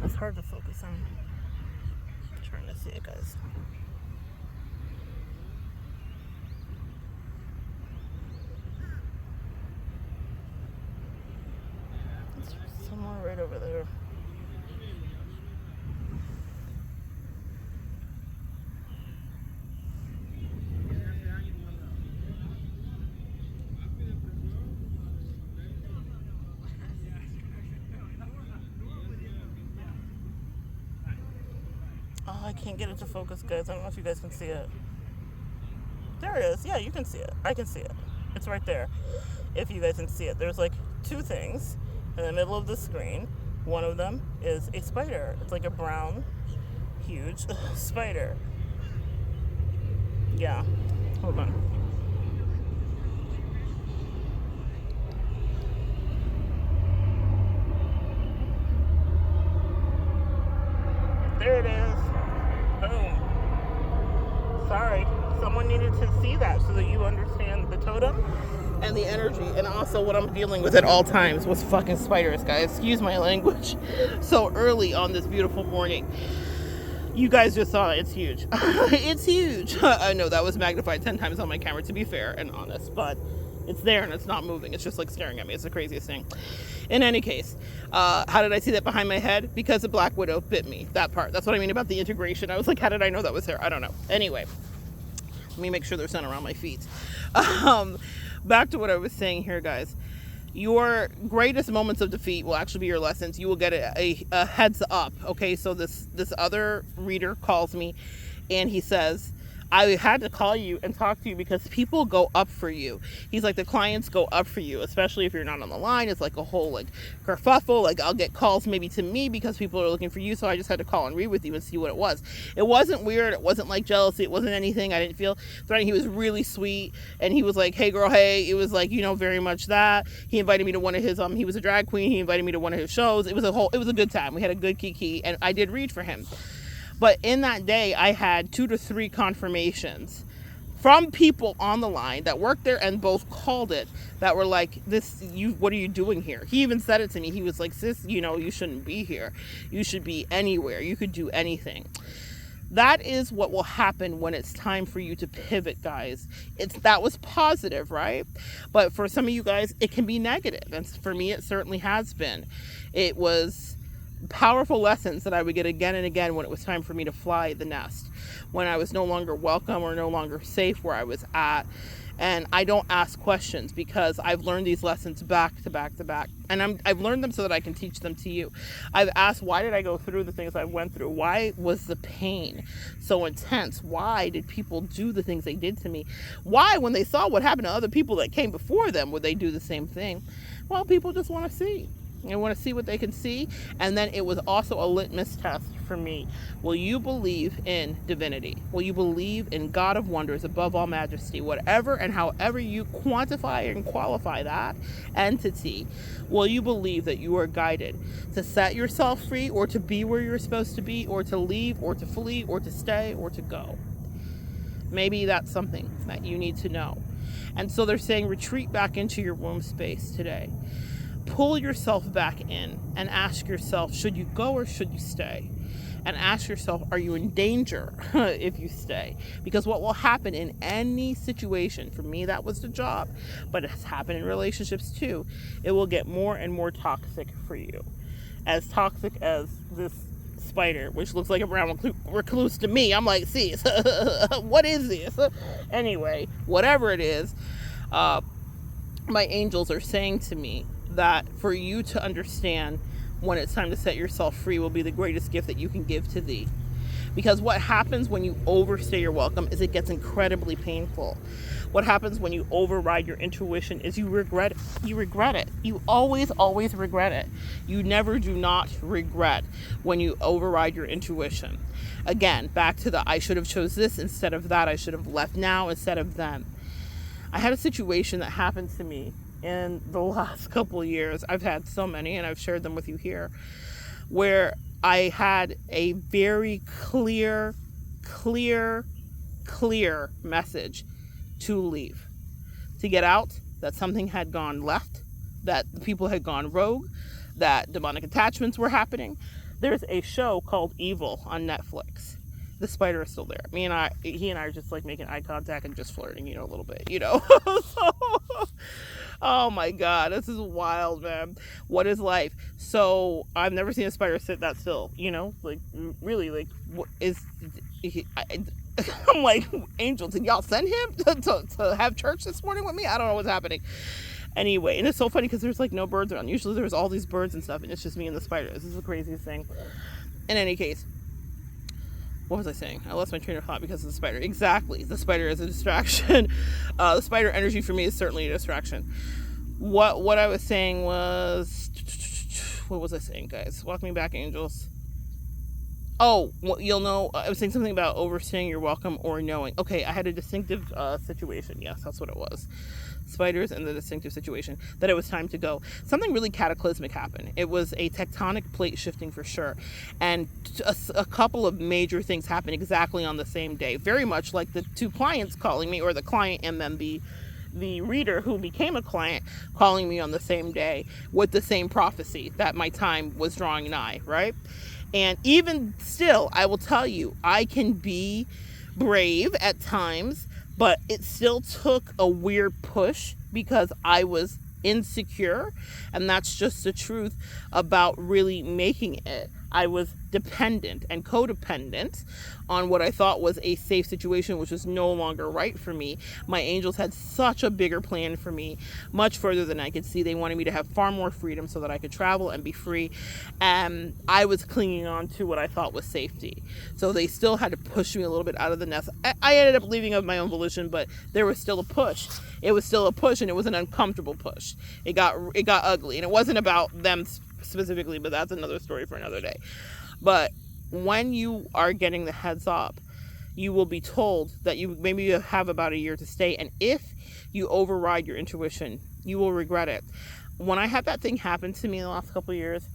It's hard to focus on. I'm trying to see it, guys. It's somewhere right over there. Oh, I can't get it to focus, guys. I don't know if you guys can see it. There it is. Yeah, you can see it. I can see it. It's right there. If you guys can see it. There's like two things in the middle of the screen. One of them is a spider. It's like a brown, huge spider. Yeah. Hold on. There it is. Boom. Sorry. Someone needed to see that so that you understand the totem and the energy, and also what I'm dealing with at all times was fucking spiders, guys. Excuse my language. So early on this beautiful morning. You guys just saw it. It's huge. It's huge. I know that was magnified 10 times on my camera, to be fair and honest, but it's there and it's not moving. It's just like staring at me. It's the craziest thing. In any case, how did I see that behind my head? Because the Black Widow bit me. That part. That's what I mean about the integration. I was like, how did I know that was there? I don't know. Anyway, let me make sure they're sent around my feet. Back to what I was saying here, guys. Your greatest moments of defeat will actually be your lessons. You will get a heads up. Okay, so this other reader calls me and he says, I had to call you and talk to you because people go up for you. He's like, the clients go up for you, especially if you're not on the line. It's like a whole like kerfuffle. Like I'll get calls maybe to me because people are looking for you. So I just had to call and read with you and see what it was. It wasn't weird. It wasn't like jealousy. It wasn't anything. I didn't feel threatening. He was really sweet. And he was like, hey girl, hey. It was like, you know, very much that. He invited me to one of his, he was a drag queen. He invited me to one of his shows. It was a good time. We had a good kiki and I did read for him. But in that day, I had 2 to 3 confirmations from people on the line that worked there and both called it that were like, what are you doing here? He even said it to me. He was like, sis, you know, you shouldn't be here. You should be anywhere. You could do anything. That is what will happen when it's time for you to pivot, guys. That was positive, right? But for some of you guys, it can be negative. And for me, it certainly has been. It was powerful lessons that I would get again and again when it was time for me to fly the nest, when I was no longer welcome or no longer safe where I was at. And I don't ask questions because I've learned these lessons back to back to back. And I've learned them so that I can teach them to you. I've asked, why did I go through the things I went through? Why was the pain so intense? Why did people do the things they did to me? Why, when they saw what happened to other people that came before them, would they do the same thing? Well, people just want to see. They want to see what they can see. And then it was also a litmus test for me. Will you believe in divinity? Will you believe in God of wonders above all majesty? Whatever and however you quantify and qualify that entity, will you believe that you are guided to set yourself free, or to be where you're supposed to be, or to leave, or to flee, or to stay, or to go? Maybe that's something that you need to know. And so they're saying, retreat back into your womb space today. Pull yourself back in and ask yourself, should you go or should you stay? And ask yourself, are you in danger if you stay? Because what will happen in any situation, for me that was the job, but it's happened in relationships too, it will get more and more toxic for you. As toxic as this spider, which looks like a brown recluse to me. I'm like, see, what is this? Anyway, whatever it is, my angels are saying to me that for you to understand when it's time to set yourself free will be the greatest gift that you can give to thee. Because what happens when you overstay your welcome is it gets incredibly painful. What happens when you override your intuition is you regret it. You regret it. You always regret it. You never do not regret when you override your intuition. Again, back to the I should have chose this instead of that. I should have left now instead of then. I had a situation that happened to me in the last couple of years. I've had so many, and I've shared them with you here, where I had a very clear message to leave, to get out, that something had gone left, that the people had gone rogue, that demonic attachments were happening. There's a show called Evil on Netflix. The spider is still there. He and I are just like making eye contact and just flirting, a little bit, So, oh my God, this is wild, man. What is life? So I've never seen a spider sit that still, like really, like what is he? I'm like, angel, did y'all send him to have church this morning with me? I don't know what's happening. Anyway, and it's so funny because there's like no birds around. Usually there's all these birds and stuff, and it's just me and the spider. This is the craziest thing. In any case, what was I saying? I lost my train of thought because of the spider. Exactly. The spider is a distraction. The spider energy for me is certainly a distraction. What I was saying was... What was I saying, guys? Walk me back, angels. Oh, well, you'll know. I was saying something about overstaying your welcome or knowing. Okay, I had a distinctive situation. Yes, that's what it was. Spiders and the distinctive situation that it was time to go. Something really cataclysmic happened. It was a tectonic plate shifting for sure. And a couple of major things happened exactly on the same day. Very much like the two clients calling me, or the client and then the reader who became a client calling me on the same day with the same prophecy that my time was drawing nigh, right? And even still, I will tell you, I can be brave at times, but it still took a weird push because I was insecure. And that's just the truth about really making it. I was dependent and codependent on what I thought was a safe situation, which was no longer right for me. My angels had such a bigger plan for me, much further than I could see. They wanted me to have far more freedom so that I could travel and be free. And I was clinging on to what I thought was safety. So they still had to push me a little bit out of the nest. I ended up leaving of my own volition, but there was still a push. It was still a push, and it was an uncomfortable push. It got ugly, and it wasn't about them specifically, but that's another story for another day. But when you are getting the heads up, you will be told that you maybe have about a year to stay, and if you override your intuition, you will regret it. When I had that thing happen to me in the last couple of years,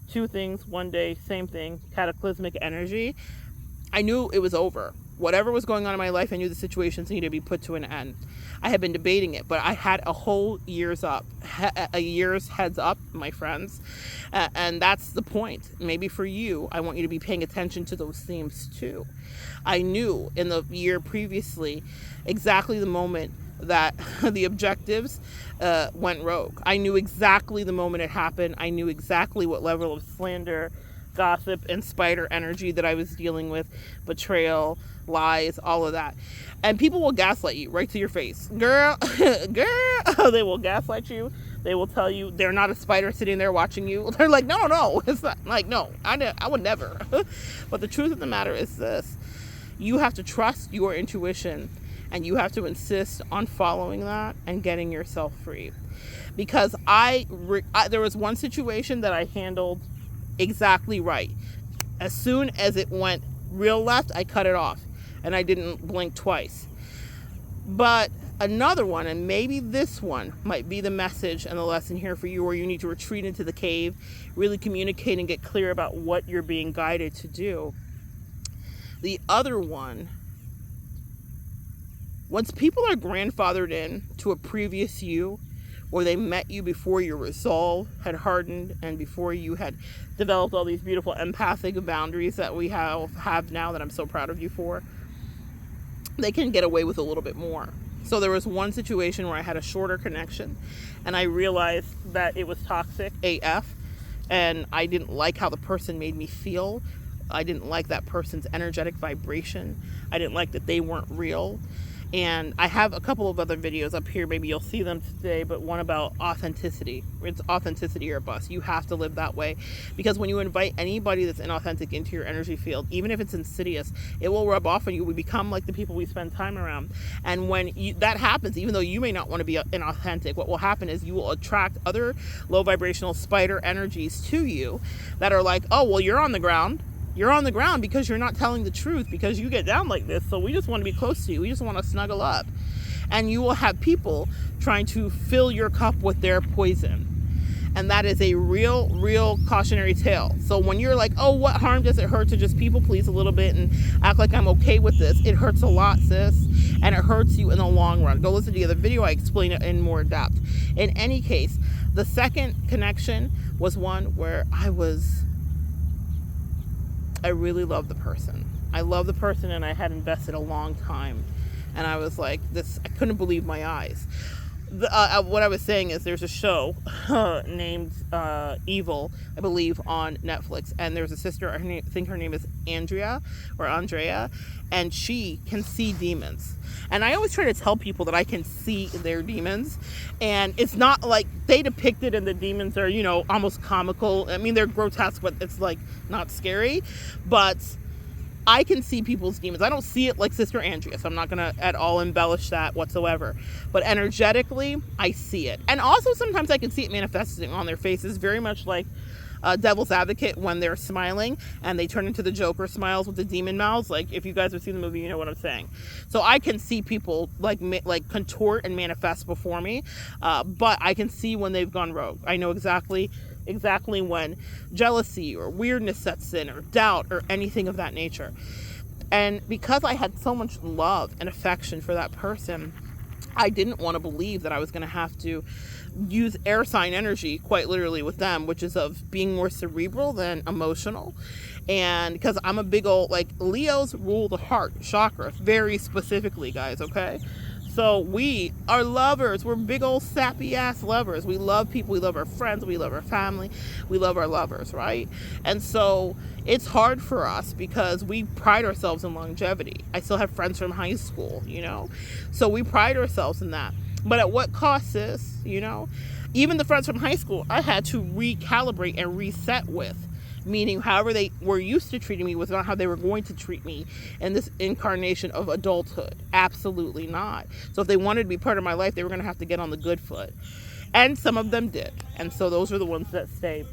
two things, one day, same thing, cataclysmic energy, I knew it was over. Whatever was going on in my life, I knew the situations needed to be put to an end. I had been debating it, but I had a whole year's heads up, my friends. And that's the point. Maybe for you, I want you to be paying attention to those themes too. I knew in the year previously exactly the moment that the objectives went rogue. I knew exactly the moment it happened. I knew exactly what level of slander, gossip and spider energy that I was dealing with, betrayal, lies, all of that. And people will gaslight you right to your face. Girl, girl, they will gaslight you. They will tell you they're not a spider sitting there watching you. They're like, no, it's not. Like, no, I would never. But the truth of the matter is this. You have to trust your intuition, and you have to insist on following that and getting yourself free. Because there was one situation that I handled exactly right. As soon as it went real left, I cut it off, and I didn't blink twice. But another one, and maybe this one might be the message and the lesson here for you, where you need to retreat into the cave, really communicate and get clear about what you're being guided to do. The other one, once people are grandfathered in to a previous you, or they met you before your resolve had hardened and before you had developed all these beautiful empathic boundaries that we have now, that I'm so proud of you for, they can get away with a little bit more. So there was one situation where I had a shorter connection, and I realized that it was toxic AF, and I didn't like how the person made me feel. I didn't like that person's energetic vibration. I didn't like that they weren't real. And I have a couple of other videos up here. Maybe you'll see them today, but one about authenticity. It's authenticity or bust. You have to live that way, because when you invite anybody that's inauthentic into your energy field, even if it's insidious, it will rub off on you. We become like the people we spend time around. And when that happens, even though you may not want to be inauthentic, what will happen is you will attract other low vibrational spider energies to you that are like, oh, well, you're on the ground. You're on the ground because you're not telling the truth, because you get down like this. So we just want to be close to you. We just want to snuggle up. And you will have people trying to fill your cup with their poison. And that is a real cautionary tale. So when you're like, oh, what harm does it hurt to just people please a little bit and act like I'm okay with this? It hurts a lot, sis. And it hurts you in the long run. Go listen to the other video. I explain it in more depth. In any case, the second connection was one where I really love the person. I love the person, and I had invested a long time. And I was like, I couldn't believe my eyes. What I was saying is there's a show named Evil, I believe, on Netflix. And there's a sister, I think her name is Andrea, and she can see demons. And I always try to tell people that I can see their demons. And it's not like they depict it and the demons are, almost comical. I mean, they're grotesque, but it's like not scary. But I can see people's demons. I don't see it like Sister Andrea, so I'm not going to at all embellish that whatsoever. But energetically, I see it. And also sometimes I can see it manifesting on their faces, very much like Devil's Advocate when they're smiling and they turn into the Joker smiles with the demon mouths. Like, if you guys have seen the movie, you know what I'm saying. So I can see people like contort and manifest before me, but I can see when they've gone rogue. I know exactly when jealousy or weirdness sets in, or doubt, or anything of that nature. And because I had so much love and affection for that person, I didn't want to believe that I was going to have to use air sign energy, quite literally, with them, which is of being more cerebral than emotional. And because I'm a big old, Leos rule the heart chakra very specifically, guys, okay? So we are lovers. We're big old sappy ass lovers. We love people. We love our friends. We love our family. We love our lovers, right? And so it's hard for us because we pride ourselves in longevity. I still have friends from high school, So we pride ourselves in that. But at what cost, sis? Even the friends from high school, I had to recalibrate and reset with. Meaning, however they were used to treating me was not how they were going to treat me in this incarnation of adulthood. Absolutely not. So if they wanted to be part of my life, they were going to have to get on the good foot. And some of them did. And so those are the ones that stayed.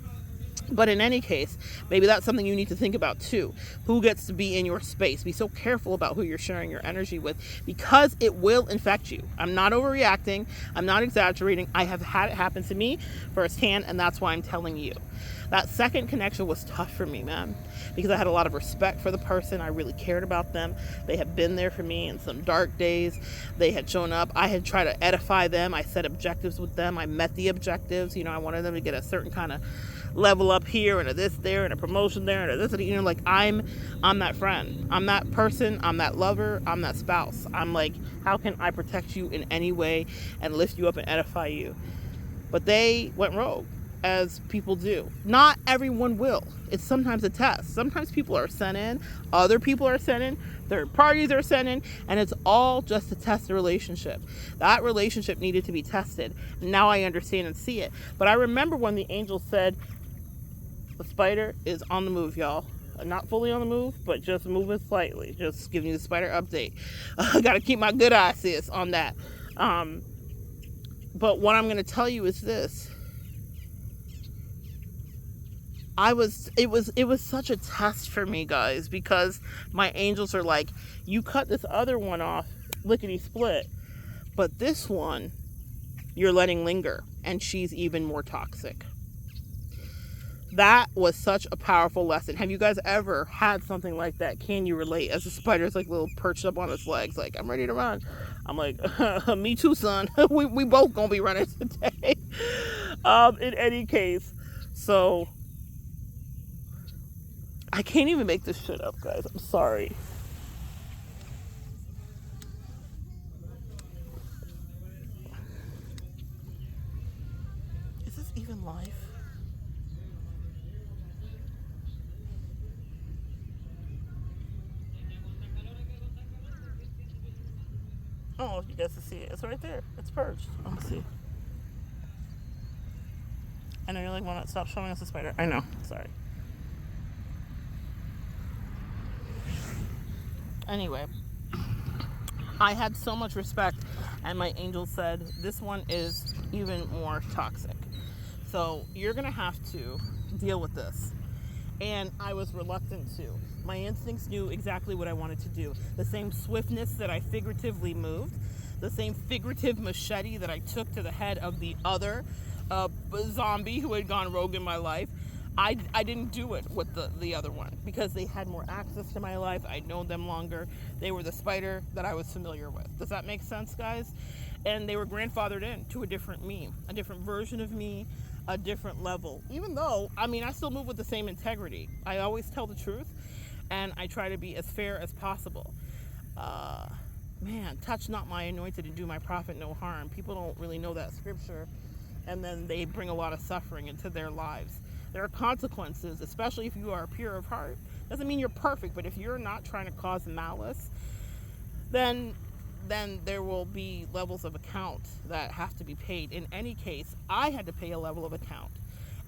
But in any case, maybe that's something you need to think about too. Who gets to be in your space? Be so careful about who you're sharing your energy with, because it will infect you. I'm not overreacting. I'm not exaggerating. I have had it happen to me firsthand, and that's why I'm telling you. That second connection was tough for me, man, because I had a lot of respect for the person. I really cared about them. They had been there for me in some dark days. They had shown up. I had tried to edify them. I set objectives with them. I met the objectives. I wanted them to get a certain kind of level up here, and a this there, and a promotion there, and a this, I'm that friend. I'm that person. I'm that lover. I'm that spouse. I'm like, how can I protect you in any way and lift you up and edify you? But they went rogue. as people do. Not everyone will. It's sometimes a test. Sometimes people are sent in, other people are sent in, third parties are sent in, and it's all just to test the relationship. That relationship needed to be tested. Now I understand and see it. But I remember when the angel said, the spider is on the move, y'all. Not fully on the move, but just moving slightly. Just giving you the spider update. I gotta keep my good eye, sis, on that. But what I'm gonna tell you is this. It was such a test for me, guys, because my angels are like, you cut this other one off, lickety split, but this one you're letting linger, and she's even more toxic. That was such a powerful lesson. Have you guys ever had something like that? Can you relate? As the spider's like little perched up on its legs, like, I'm ready to run. I'm like, me too, son. we both gonna be running today. In any case, so I can't even make this shit up, guys. I'm sorry. Is this even life? Oh, you guys can see it. It's right there. It's perched. Let me see. I know you're like, why not stop showing us the spider? I know. Sorry. Anyway, I had so much respect, and my angel said, this one is even more toxic. So you're going to have to deal with this. And I was reluctant to. My instincts knew exactly what I wanted to do. The same swiftness that I figuratively moved, the same figurative machete that I took to the head of the other zombie who had gone rogue in my life, I didn't do it with the other one because they had more access to my life. I'd known them longer. They were the spider that I was familiar with. Does that make sense, guys? And they were grandfathered in to a different me, a different version of me, a different level. Even though, I mean, I still move with the same integrity. I always tell the truth, and I try to be as fair as possible. Man, touch not my anointed and do my prophet no harm. People don't really know that scripture, and then they bring a lot of suffering into their lives. There are consequences, especially if you are pure of heart. Doesn't mean you're perfect, but if you're not trying to cause malice, then there will be levels of account that have to be paid. In any case, I had to pay a level of account,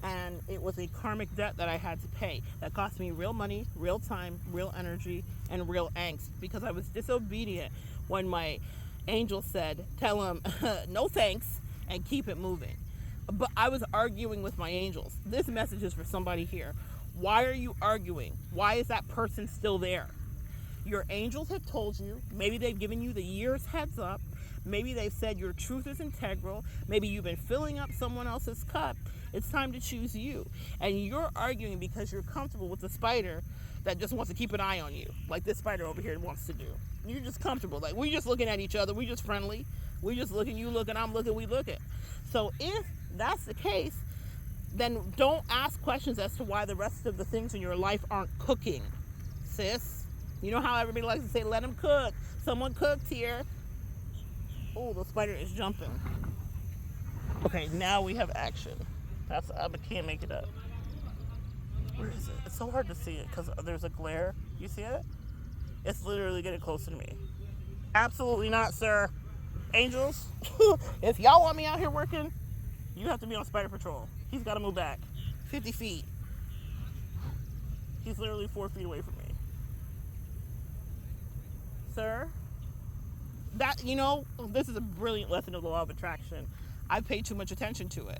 and it was a karmic debt that I had to pay. That cost me real money, real time, real energy, and real angst, because I was disobedient when my angel said, tell him no thanks and keep it moving. But I was arguing with my angels. This message is for somebody here. Why are you arguing? Why is that person still there? Your angels have told you. Maybe they've given you the year's heads up. Maybe they've said your truth is integral. Maybe you've been filling up someone else's cup. It's time to choose you. And you're arguing because you're comfortable with the spider that just wants to keep an eye on you, like this spider over here wants to do. You're just comfortable. Like, we're just looking at each other. We're just friendly. We're just looking. You looking. I'm looking. We looking. So if that's the case, then don't ask questions as to why the rest of the things in your life aren't cooking, sis. You know how everybody likes to say, let them cook. Someone cooked here. Oh, the spider is jumping. Okay, now we have action. I can't make it up. Where is it? It's so hard to see it because there's a glare. You see it? It's literally getting closer to me. Absolutely not, sir. Angels, if y'all want me out here working, you have to be on spider patrol. He's got to move back 50 feet. He's literally 4 feet away from me. Sir, this is a brilliant lesson of the law of attraction. I've paid too much attention to it.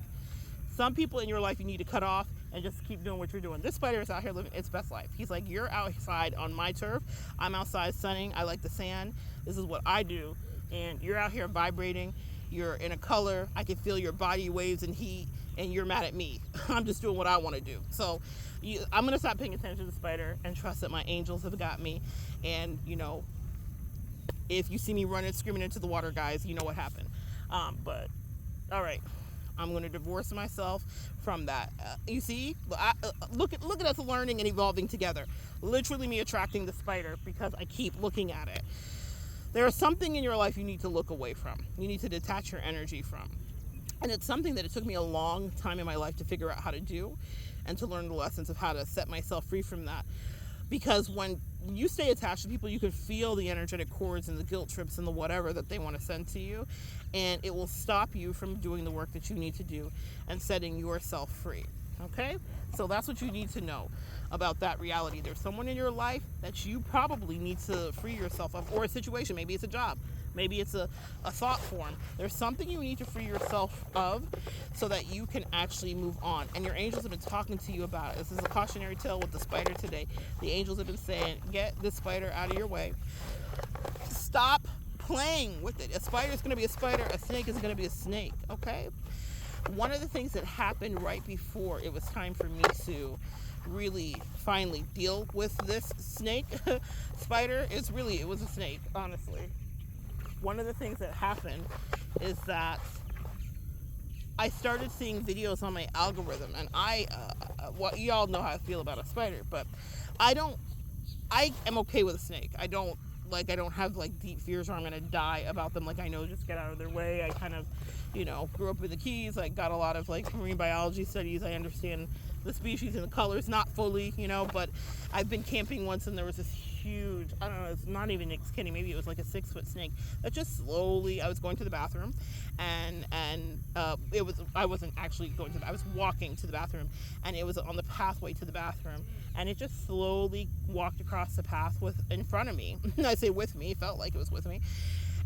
Some people in your life you need to cut off and just keep doing what you're doing. This spider is out here living its best life. He's like, you're outside on my turf. I'm outside sunning. I like the sand. This is what I do. And you're out here vibrating. You're in a color. I can feel your body waves and heat, and you're mad at me. I'm just doing what I want to do. So I'm going to stop paying attention to the spider and trust that my angels have got me. And, if you see me running, screaming into the water, guys, you know what happened. But, all right. I'm going to divorce myself from that. You see, look at us learning and evolving together. Literally me attracting the spider because I keep looking at it. There is something in your life you need to look away from. You need to detach your energy from. And it's something that it took me a long time in my life to figure out how to do and to learn the lessons of how to set myself free from that. Because when you stay attached to people, you can feel the energetic cords and the guilt trips and the whatever that they want to send to you. And it will stop you from doing the work that you need to do and setting yourself free. Okay? So that's what you need to know about that reality. There's someone in your life that you probably need to free yourself of, or a situation. Maybe it's a job. Maybe it's a thought form. There's something you need to free yourself of so that you can actually move on. And your angels have been talking to you about it. This is a cautionary tale with the spider today. The angels have been saying, get this spider out of your way. Stop playing with it. A spider is going to be a spider. A snake is going to be a snake. Okay? One of the things that happened right before it was time for me to really finally deal with this snake spider, it was a snake, honestly. One of the things that happened is that I started seeing videos on my algorithm, and you all know how I feel about a spider, but I am okay with a snake. I don't have like deep fears or I'm gonna die about them. Like, I know, just get out of their way. I kind of, grew up in the Keys. I got a lot of like marine biology studies. I understand the species and the colors, not fully, but I've been camping once and there was this huge, I don't know, it's not even kidding, maybe it was like a 6-foot snake that just slowly, I was going to the bathroom and I wasn't actually going I was walking to the bathroom, and it was on the pathway to the bathroom, and it just slowly walked across the path in front of me. I say with me, it felt like it was with me.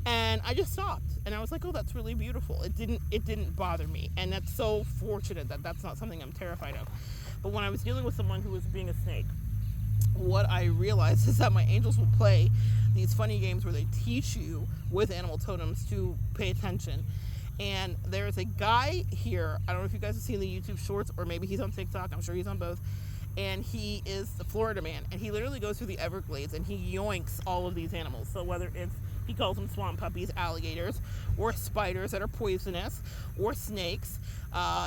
And I just stopped, and I was like, oh, that's really beautiful. It didn't bother me, and that's so fortunate that that's not something I'm terrified of. But when I was dealing with someone who was being a snake, what I realized is that my angels will play these funny games where they teach you with animal totems to pay attention. And there's a guy here, I don't know if you guys have seen the YouTube shorts, or maybe he's on TikTok, I'm sure he's on both, and he is the Florida man, and he literally goes through the Everglades and he yoinks all of these animals. So whether it's, he calls them swamp puppies, alligators, or spiders that are poisonous, or snakes,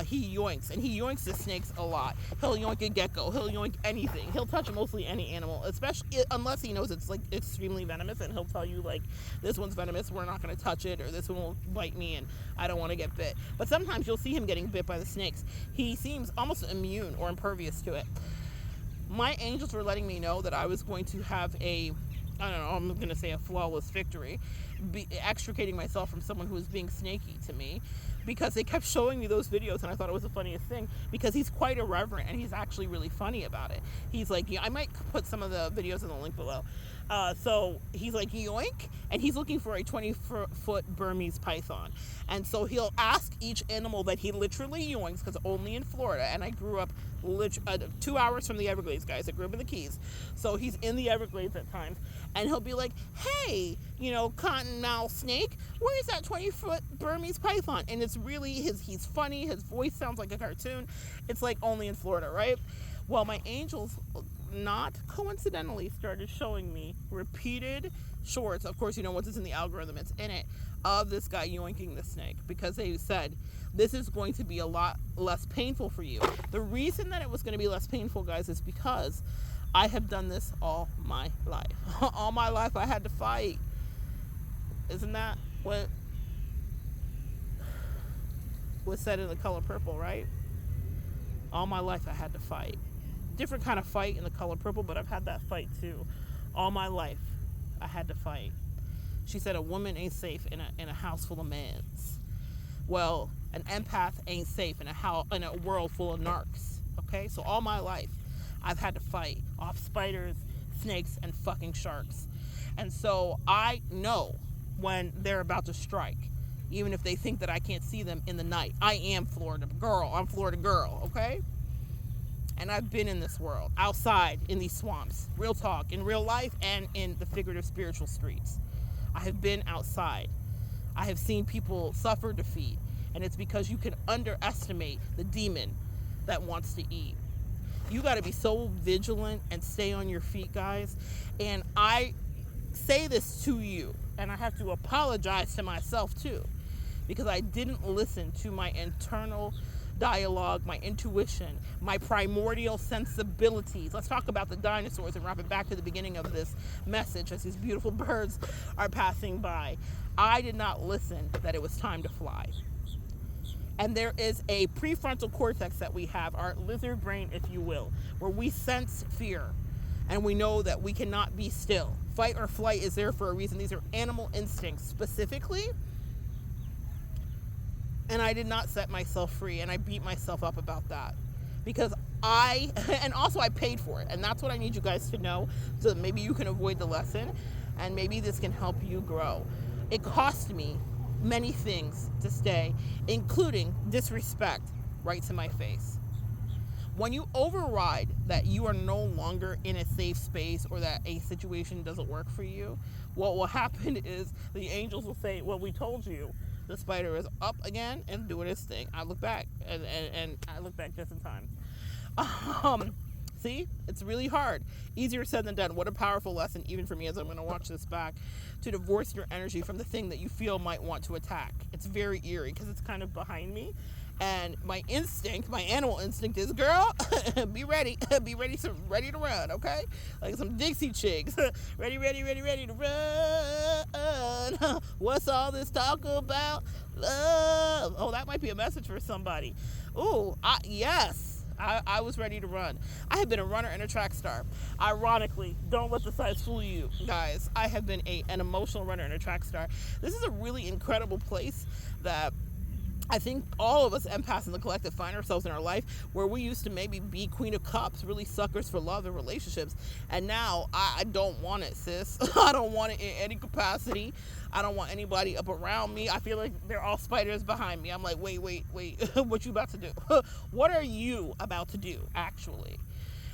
he yoinks. And he yoinks the snakes a lot. He'll yoink a gecko. He'll yoink anything. He'll touch mostly any animal, especially unless he knows it's like extremely venomous, and he'll tell you like, this one's venomous, we're not going to touch it, or this one will bite me and I don't want to get bit. But sometimes you'll see him getting bit by the snakes. He seems almost immune or impervious to it. My angels were letting me know that I was going to have I'm going to say a flawless victory, extricating myself from someone who was being snaky to me, because they kept showing me those videos, and I thought it was the funniest thing, because he's quite irreverent, and he's actually really funny about it. He's like, I might put some of the videos in the link below. So he's like, yoink, and he's looking for a 20-foot Burmese python. And so he'll ask each animal that he literally yoinks, because only in Florida, and I grew up 2 hours from the Everglades, guys. I grew up in the Keys. So he's in the Everglades at times, and he'll be like, hey, cottonmouth snake, where's that 20-foot Burmese python? And it's really, he's funny, his voice sounds like a cartoon. It's like only in Florida, right? Well, my angels, not coincidentally, started showing me repeated shorts. Of course, once it's in the algorithm, it's in it, of this guy yoinking the snake, because they said, this is going to be a lot less painful for you. The reason that it was going to be less painful, guys, is because I have done this all my life. All my life I had to fight. Isn't that what was said in The Color Purple, right? All my life I had to fight. Different kind of fight in The Color Purple, but I've had that fight too. All my life I had to fight. She said a woman ain't safe in a house full of mans. Well, an empath ain't safe in a world full of narcs. Okay? So all my life I've had to fight off spiders, snakes, and fucking sharks. And so I know when they're about to strike, even if they think that I can't see them in the night. I am Florida girl. I'm Florida girl, okay? And I've been in this world, outside, in these swamps, real talk, in real life, and in the figurative spiritual streets. I have been outside. I have seen people suffer defeat, and it's because you can underestimate the demon that wants to eat. You got to be so vigilant and stay on your feet, guys. And I say this to you, and I have to apologize to myself too, because I didn't listen to my internal dialogue, my intuition, my primordial sensibilities. Let's talk about the dinosaurs and wrap it back to the beginning of this message as these beautiful birds are passing by. I did not listen that it was time to fly. And there is a prefrontal cortex that we have, our lizard brain, if you will, where we sense fear and we know that we cannot be still. Fight or flight is there for a reason. These are animal instincts specifically. And I did not set myself free, and I beat myself up about that because and also I paid for it. And that's what I need you guys to know, so that maybe you can avoid the lesson and maybe this can help you grow. It cost me many things to stay, including disrespect right to my face. When you override that you are no longer in a safe space or that a situation doesn't work for you, what will happen is the angels will say, well, we told you. The spider is up again and doing its thing. I look back and I look back just in time. See, it's really hard. Easier said than done. What a powerful lesson, even for me as I'm going to watch this back, to divorce your energy from the thing that you feel might want to attack. It's very eerie because it's kind of behind me. And my instinct, my animal instinct is, girl, be ready. Be ready to run, okay? Like some Dixie Chicks. ready to run. What's all this talk about? Love. Oh, that might be a message for somebody. Ooh, yes. I was ready to run. I have been a runner and a track star. Ironically, don't let the size fool you, guys. I have been an emotional runner and a track star. This is a really incredible place that I think all of us empaths in the collective find ourselves in our life, where we used to maybe be Queen of Cups, really suckers for love and relationships. And now I don't want it, sis. I don't want it in any capacity. I don't want anybody up around me. I feel like they're all spiders behind me. I'm like, wait. What you about to do? What are you about to do, actually?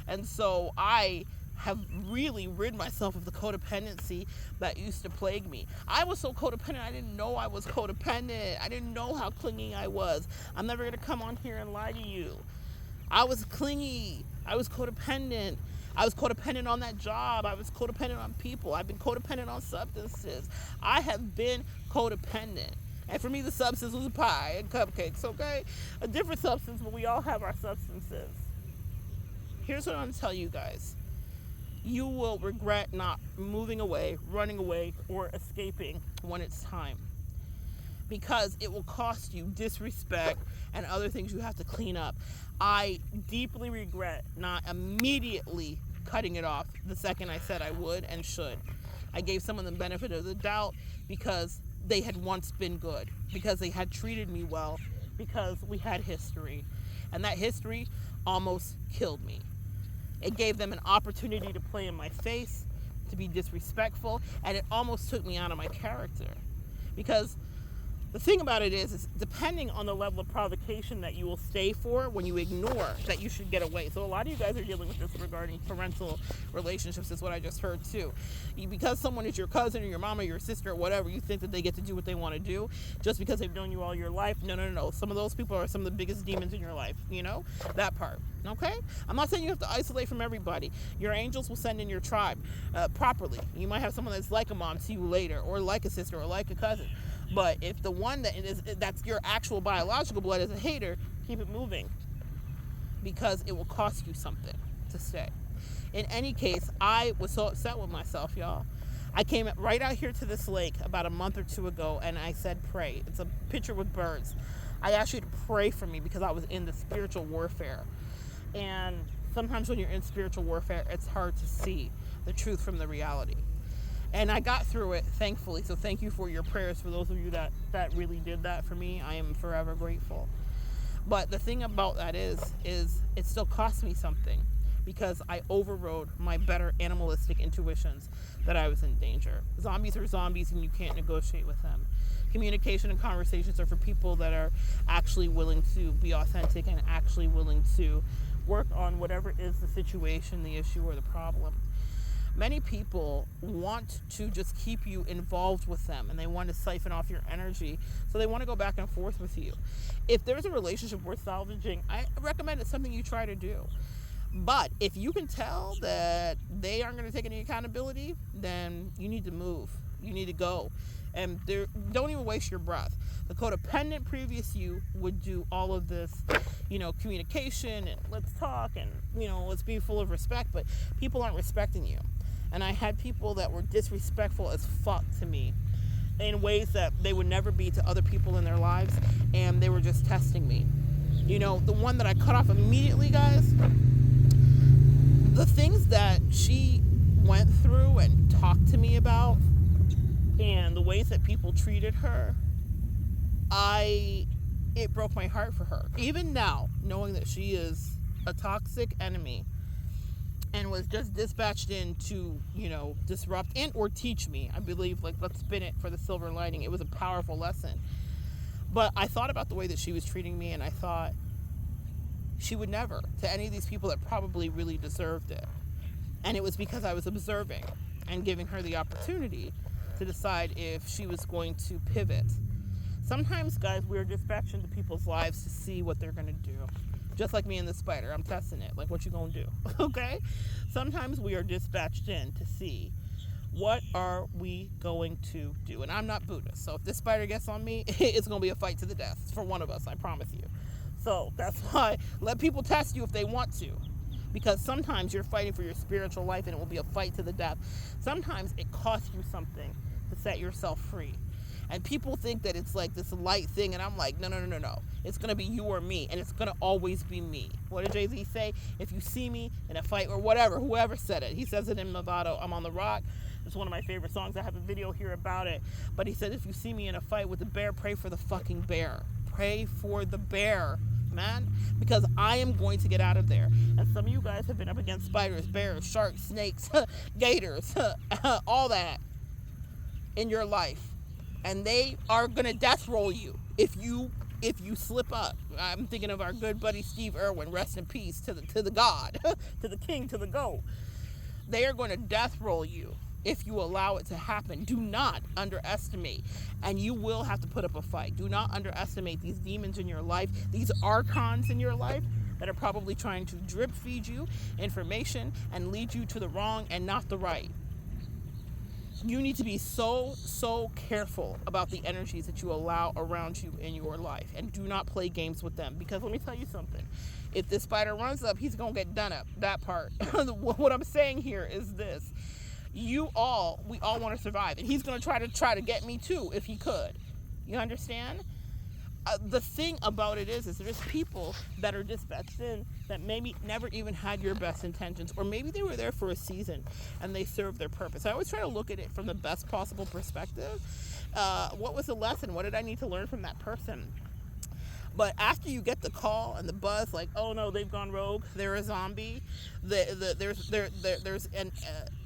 And so I have really rid myself of the codependency that used to plague me. I was so codependent, I didn't know I was codependent. I didn't know how clingy I was. I'm never going to come on here and lie to you. I was clingy. I was codependent. I was codependent on that job. I was codependent on people. I've been codependent on substances. I have been codependent. And for me, the substance was a pie and cupcakes, okay? A different substance, but we all have our substances. Here's what I'm going to tell you guys. You will regret not moving away, running away, or escaping when it's time. Because it will cost you disrespect and other things you have to clean up. I deeply regret not immediately cutting it off the second I said I would and should. I gave someone the benefit of the doubt because they had once been good, because they had treated me well, because we had history. And that history almost killed me. It gave them an opportunity to play in my face, to be disrespectful, and it almost took me out of my character. Because the thing about it is depending on the level of provocation that you will stay for when you ignore that you should get away. So a lot of you guys are dealing with this regarding parental relationships, is what I just heard too. Because someone is your cousin or your mom or your sister or whatever, you think that they get to do what they want to do just because they've known you all your life. No. Some of those people are some of the biggest demons in your life, you know, that part. Okay? I'm not saying you have to isolate from everybody. Your angels will send in your tribe properly. You might have someone that's like a mom to you later, or like a sister, or like a cousin. But if the one that's your actual biological blood is a hater, keep it moving, because it will cost you something to stay. In any case, I was so upset with myself, y'all. I came right out here to this lake about a month or two ago, and I said, pray. It's a picture with birds. I asked you to pray for me because I was in the spiritual warfare. And sometimes when you're in spiritual warfare, it's hard to see the truth from the reality. And I got through it, thankfully. So thank you for your prayers. For those of you that really did that for me, I am forever grateful. But the thing about that is it still cost me something, because I overrode my better animalistic intuitions that I was in danger. Zombies are zombies, and you can't negotiate with them. Communication and conversations are for people that are actually willing to be authentic and actually willing to work on whatever is the situation, the issue, or the problem. Many people want to just keep you involved with them, and they want to siphon off your energy, so they want to go back and forth with you. If there's a relationship worth salvaging, I recommend it's something you try to do. But if you can tell that they aren't going to take any accountability, then you need to move. You need to go. And don't even waste your breath. The codependent previous you would do all of this, communication and let's talk and, let's be full of respect. But people aren't respecting you. And I had people that were disrespectful as fuck to me. in ways that they would never be to other people in their lives, and they were just testing me. You know, the one that I cut off immediately, guys, the things that she went through and talked to me about, and the ways that people treated her, it broke my heart for her. Even now, knowing that she is a toxic enemy and was just dispatched in to, you know, disrupt and or teach me. I believe, like, let's spin it for the silver lining. It was a powerful lesson. But I thought about the way that she was treating me, and I thought she would never to any of these people that probably really deserved it. And it was because I was observing and giving her the opportunity to decide if she was going to pivot. Sometimes, guys, we're dispatched into people's lives to see what they're going to do. Just like me and the spider, I'm testing it. Like, what you gonna do? Okay? Sometimes we are dispatched in to see what are we going to do. And I'm not Buddhist, so if this spider gets on me, it's gonna be a fight to the death for one of us, I promise you. So that's why let people test you if they want to, because sometimes you're fighting for your spiritual life and it will be a fight to the death. Sometimes it costs you something to set yourself free. And people think that it's like this light thing, and I'm like, no. It's going to be you or me, and it's going to always be me. What did Jay-Z say? If you see me in a fight or whatever, whoever said it. He says it in Movado, I'm on the Rock. It's one of my favorite songs. I have a video here about it. But he said, if you see me in a fight with a bear, pray for the fucking bear. Pray for the bear, man, because I am going to get out of there. And some of you guys have been up against spiders, bears, sharks, snakes, gators, all that in your life. And they are gonna death roll you if you slip up. I'm thinking of our good buddy Steve Irwin, rest in peace to the God, to the king, to the goat. They are going to death roll you if you allow it to happen. Do not underestimate, and you will have to put up a fight. Do not underestimate these demons in your life, these archons in your life that are probably trying to drip feed you information and lead you to the wrong and not the right. You need to be so careful about the energies that you allow around you in your life, and do not play games with them, because let me tell you something. If this spider runs up, he's going to get done up. That part. What I'm saying here is this. We all want to survive, and he's going to try to get me too if he could. You understand? The thing about it is there's people that are dispatched in that maybe never even had your best intentions, or maybe they were there for a season and they served their purpose. I always try to look at it from the best possible perspective. What was the lesson? What did I need to learn from that person? But after you get the call and the buzz, like, oh no, they've gone rogue, they're a zombie, there's an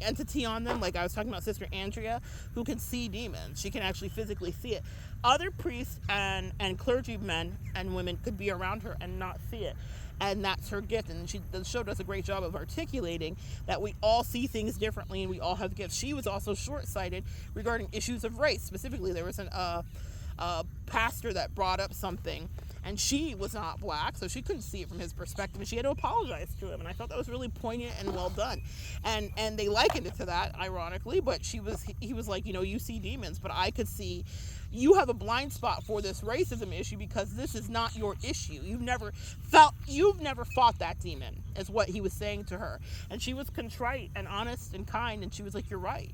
entity on them, like I was talking about Sister Andrea, who can see demons. She can actually physically see it. Other priests and clergymen and women could be around her and not see it. And that's her gift. And the show does a great job of articulating that we all see things differently and we all have gifts. She was also short-sighted regarding issues of race. Specifically, there was a pastor that brought up something, and she was not black, so she couldn't see it from his perspective, and she had to apologize to him. And I thought that was really poignant and well done. And they likened it to that, ironically, but he was like, you know, you see demons, but I could see you have a blind spot for this racism issue because this is not your issue. You've never fought that demon, is what he was saying to her. And she was contrite and honest and kind, and she was like, you're right.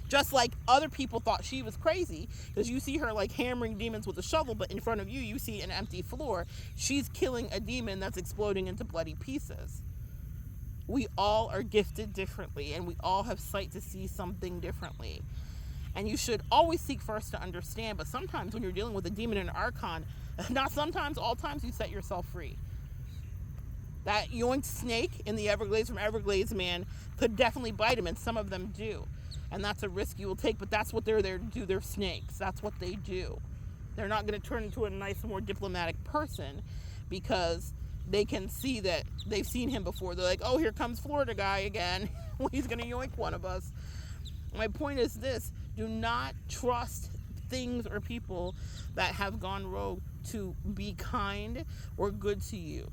Just like other people thought she was crazy, because you see her like hammering demons with a shovel, but in front of you see an empty floor. She's killing a demon that's exploding into bloody pieces. We all are gifted differently, and we all have sight to see something differently. And you should always seek first to understand, but sometimes when you're dealing with a demon and an archon, not sometimes, all times, you set yourself free. That yoinked snake in the Everglades from Everglades Man could definitely bite him, and some of them do. And that's a risk you will take, but that's what they're there to do. They're snakes. That's what they do. They're not going to turn into a nice, more diplomatic person because they can see that they've seen him before. They're like, oh, here comes Florida guy again. He's going to yoink one of us. My point is this. Do not trust things or people that have gone rogue to be kind or good to you.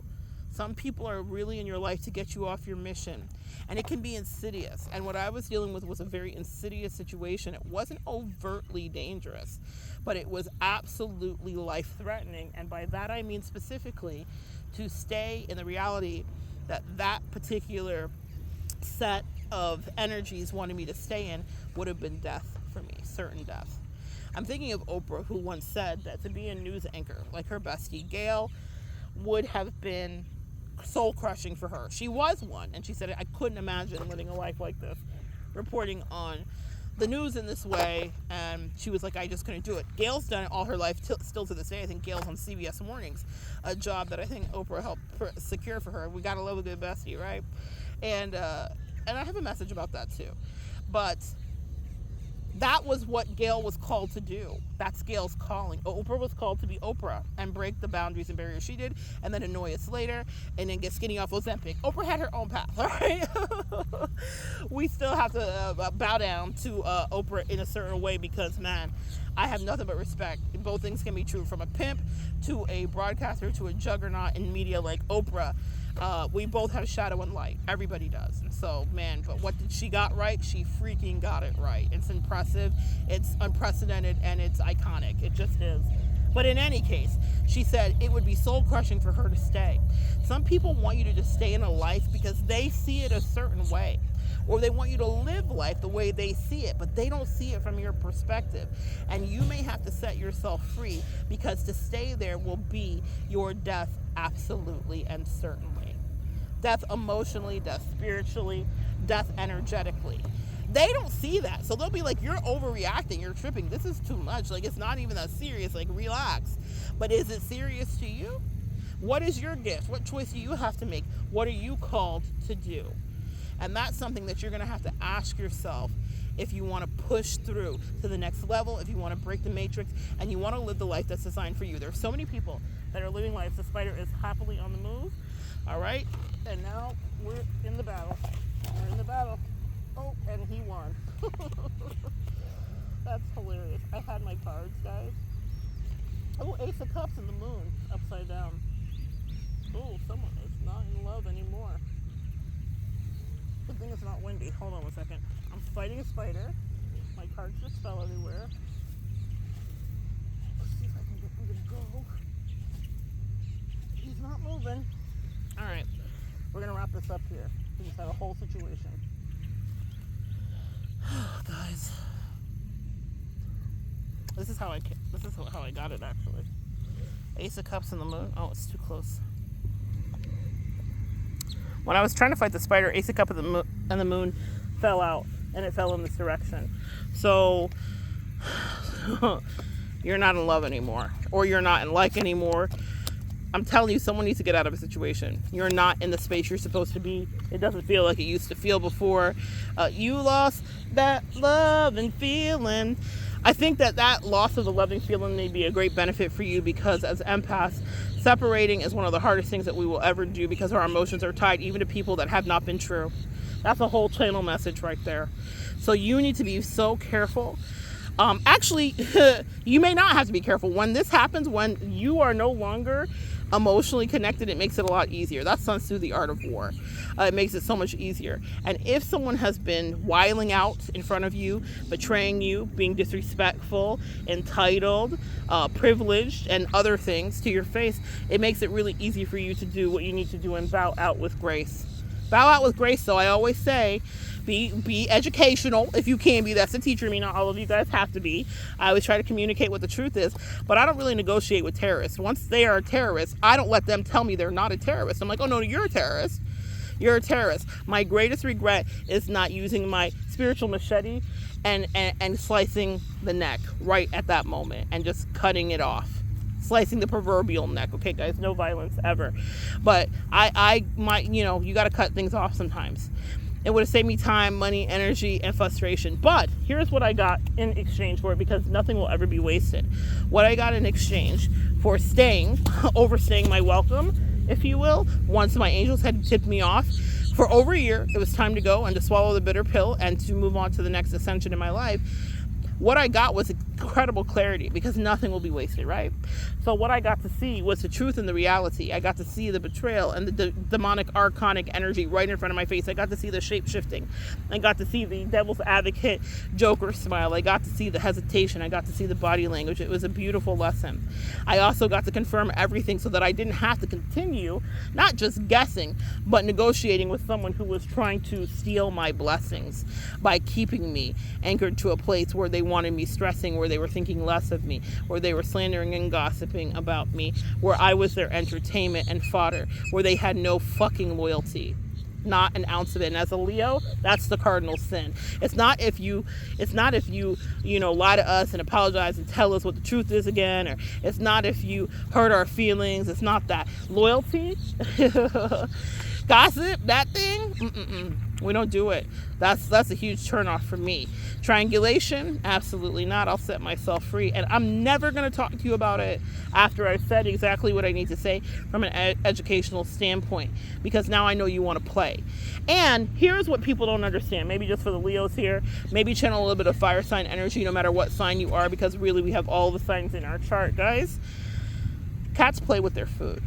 Some people are really in your life to get you off your mission, and it can be insidious. And what I was dealing with was a very insidious situation. It wasn't overtly dangerous, but it was absolutely life-threatening. And by that I mean specifically to stay in the reality that that particular set of energies wanted me to stay in would have been death for me, certain death. I'm thinking of Oprah, who once said that to be a news anchor like her bestie Gail would have been soul crushing for her. She was one, and she said, I couldn't imagine living a life like this, reporting on the news in this way, and she was like, I just couldn't do it. Gail's done it all her life, still to this day. I think Gail's on CBS Mornings, a job that I think Oprah helped secure for her. We gotta love a good bestie, right? And I have a message about that too. But that was what Gail was called to do. That's Gail's calling. Oprah was called to be Oprah and break the boundaries and barriers she did, and then annoy us later, and then get skinny off Ozempic. Oprah had her own path, all right? We still have to bow down to Oprah in a certain way because, man, I have nothing but respect. Both things can be true, from a pimp to a broadcaster to a juggernaut in media like Oprah. We both have shadow and light. Everybody does. And so, man, but what did she got right? She freaking got it right. It's impressive, it's unprecedented, and it's iconic. It just is. But in any case, she said it would be soul crushing for her to stay. Some people want you to just stay in a life because they see it a certain way, or they want you to live life the way they see it, but they don't see it from your perspective. And you may have to set yourself free, because to stay there will be your death, absolutely and certainly. Death emotionally, death spiritually, death energetically. They don't see that. So they'll be like, you're overreacting, you're tripping, this is too much. Like, it's not even that serious, like, relax. But is it serious to you? What is your gift? What choice do you have to make? What are you called to do? And that's something that you're going to have to ask yourself if you want to push through to the next level, if you want to break the matrix, and you want to live the life that's designed for you. There are so many people that are living lives. The spider is happily on the move. All right? And now we're in the battle. We're in the battle. Oh, and he won. That's hilarious. I had my cards, guys. Oh, Ace of Cups and the moon upside down. Oh, someone is not in love anymore. Good thing it's not windy. Hold on 1 second. I'm fighting a spider. My cards just fell everywhere. Let's see if I can get him to go. He's not moving. All right, we're gonna wrap this up here. We just had a whole situation. Guys, this is how I got it, actually. Ace of Cups and the moon. Oh, it's too close. When I was trying to fight the spider, Ace of Cups and the moon fell out, and it fell in this direction. So you're not in love anymore, or you're not in like anymore. I'm telling you, someone needs to get out of a situation. You're not in the space you're supposed to be. It doesn't feel like it used to feel before. You lost that love and feeling. I think that loss of the loving feeling may be a great benefit for you, because as empaths, separating is one of the hardest things that we will ever do, because our emotions are tied even to people that have not been true. That's a whole channel message right there. So you need to be so careful. Actually, you may not have to be careful. When this happens, when you are no longer emotionally connected, it makes it a lot easier. That's Sun Tzu, The Art of War. It makes it so much easier. And if someone has been wiling out in front of you, betraying you, being disrespectful, entitled, privileged, and other things to your face, it makes it really easy for you to do what you need to do and bow out with grace. Bow out with grace. So I always say, be educational if you can be. That's the teacher in me. Not all of you guys have to be. I always try to communicate what the truth is, but I don't really negotiate with terrorists. Once they are a terrorist, I don't let them tell me they're not a terrorist. I'm like, oh no, you're a terrorist. You're a terrorist. My greatest regret is not using my spiritual machete and slicing the neck right at that moment and just cutting it off. Slicing the proverbial neck. Okay, guys, no violence ever. But I might, you got to cut things off sometimes. It would have saved me time, money, energy, and frustration. But here's what I got in exchange for it, because nothing will ever be wasted. What I got in exchange for overstaying my welcome, if you will, once my angels had tipped me off for over a year, it was time to go and to swallow the bitter pill and to move on to the next ascension in my life. What I got was incredible clarity, because nothing will be wasted, right? So what I got to see was the truth and the reality. I got to see the betrayal and the demonic archonic energy right in front of my face. I got to see the shape shifting. I got to see the devil's advocate Joker smile. I got to see the hesitation. I got to see the body language. It was a beautiful lesson. I also got to confirm everything so that I didn't have to continue, not just guessing, but negotiating with someone who was trying to steal my blessings by keeping me anchored to a place where they wanted me stressing, where they were thinking less of me, where they were slandering and gossiping about me, where I was their entertainment and fodder, where they had no fucking loyalty. Not an ounce of it. And as a Leo, that's the cardinal sin. It's not if you lie to us and apologize and tell us what the truth is again, or it's not if you hurt our feelings. It's not that. Loyalty, gossip, that thing, we don't do it. That's a huge turnoff for me. Triangulation, absolutely not. I'll set myself free, and I'm never going to talk to you about it after I've said exactly what I need to say from an educational standpoint, because now I know you want to play. And here's what people don't understand, maybe just for the Leos here, maybe channel a little bit of fire sign energy no matter what sign you are, because really we have all the signs in our chart, guys. Cats play with their food.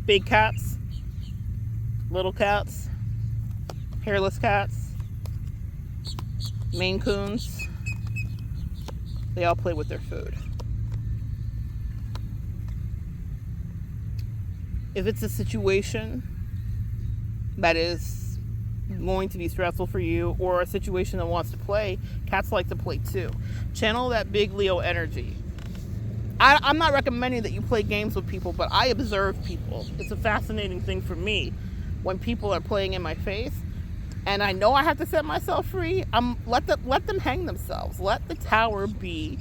Big cats, little cats, hairless cats, Maine Coons, they all play with their food. If it's a situation that is going to be stressful for you, or a situation that wants to play, cats like to play too. Channel that big Leo energy. I'm not recommending that you play games with people, but I observe people. It's a fascinating thing for me when people are playing in my face, and I know I have to set myself free. Let them hang themselves. Let the tower be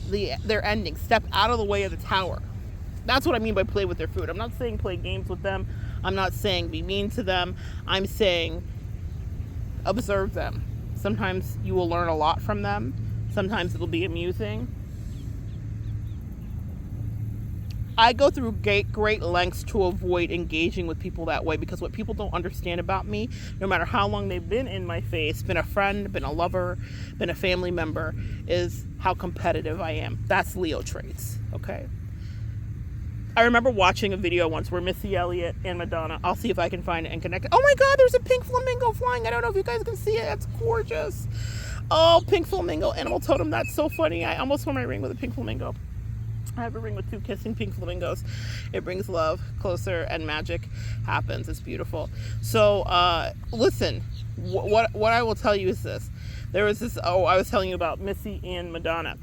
their ending. Step out of the way of the tower. That's what I mean by play with their food. I'm not saying play games with them. I'm not saying be mean to them. I'm saying observe them. Sometimes you will learn a lot from them. Sometimes it'll be amusing. I go through great lengths to avoid engaging with people that way, because what people don't understand about me, no matter how long they've been in my face, been a friend, been a lover, been a family member, is how competitive I am. That's Leo traits, okay? I remember watching a video once where Missy Elliott and Madonna, I'll see if I can find it and connect it. Oh my God, there's a pink flamingo flying. I don't know if you guys can see it. That's gorgeous. Oh, pink flamingo, animal totem. That's so funny. I almost wore my ring with a pink flamingo. I have a ring with 2 kissing pink flamingos. It brings love closer and magic happens. It's beautiful. So listen, what I will tell you is this. There was this, I was telling you about Missy and Madonna.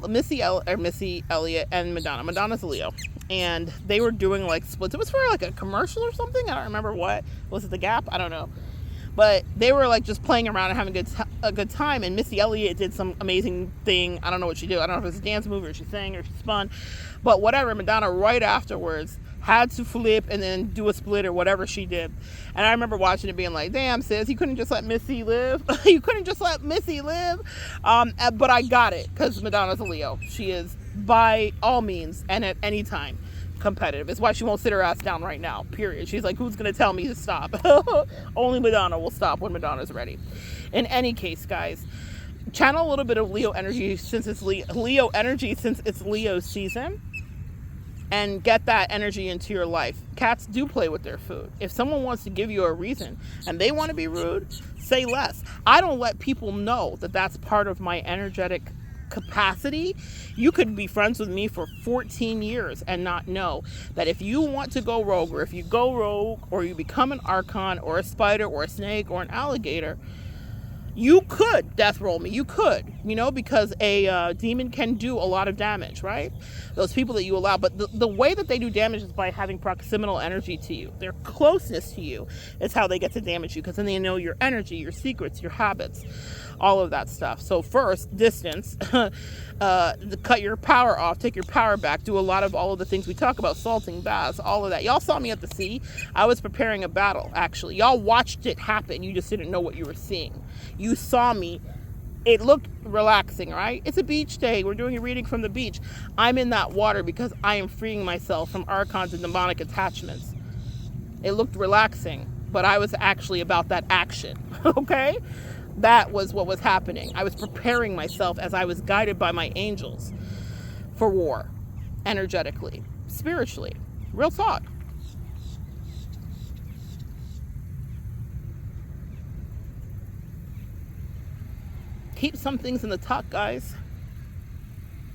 Missy Elliott and Madonna. Madonna's a Leo. And they were doing like splits. It was for like a commercial or something. I don't remember what. Was it The Gap? I don't know. But they were like just playing around and having a good time. And Missy Elliott did some amazing thing. I don't know what she did. I don't know if it was a dance move or she sang or she spun. But whatever, Madonna right afterwards had to flip and then do a split or whatever she did. And I remember watching it being like, damn, sis, you couldn't just let Missy live. You couldn't just let Missy live. But I got it, because Madonna's a Leo. She is by all means and at any time competitive. It's why she won't sit her ass down right now, period. She's like, who's gonna tell me to stop? Only Madonna will stop when Madonna's ready. In any case, guys, channel a little bit of Leo energy since it's Leo energy since it's Leo season, and get that energy into your life. Cats do play with their food. If someone wants to give you a reason and they want to be rude, say less. I don't let people know that that's part of my energetic capacity. You could be friends with me for 14 years and not know that if you want to go rogue, or if you go rogue, or you become an archon or a spider or a snake or an alligator, you could death roll me. You could, because a demon can do a lot of damage, right? Those people that you allow. But the way that they do damage is by having proximal energy to you. Their closeness to you is how they get to damage you, because then they know your energy, your secrets, your habits, all of that stuff. So first, distance, cut your power off, take your power back, do a lot of all of the things we talk about, salting baths, all of that. Y'all saw me at the sea. I was preparing a battle, actually. Y'all watched it happen. You just didn't know what you were seeing. You saw me. It looked relaxing, right? It's a beach day. We're doing a reading from the beach. I'm in that water because I am freeing myself from archons and demonic attachments. It looked relaxing, but I was actually about that action, okay? That was what was happening. I was preparing myself as I was guided by my angels for war, energetically, spiritually. Real talk. Keep some things in the tuck, guys.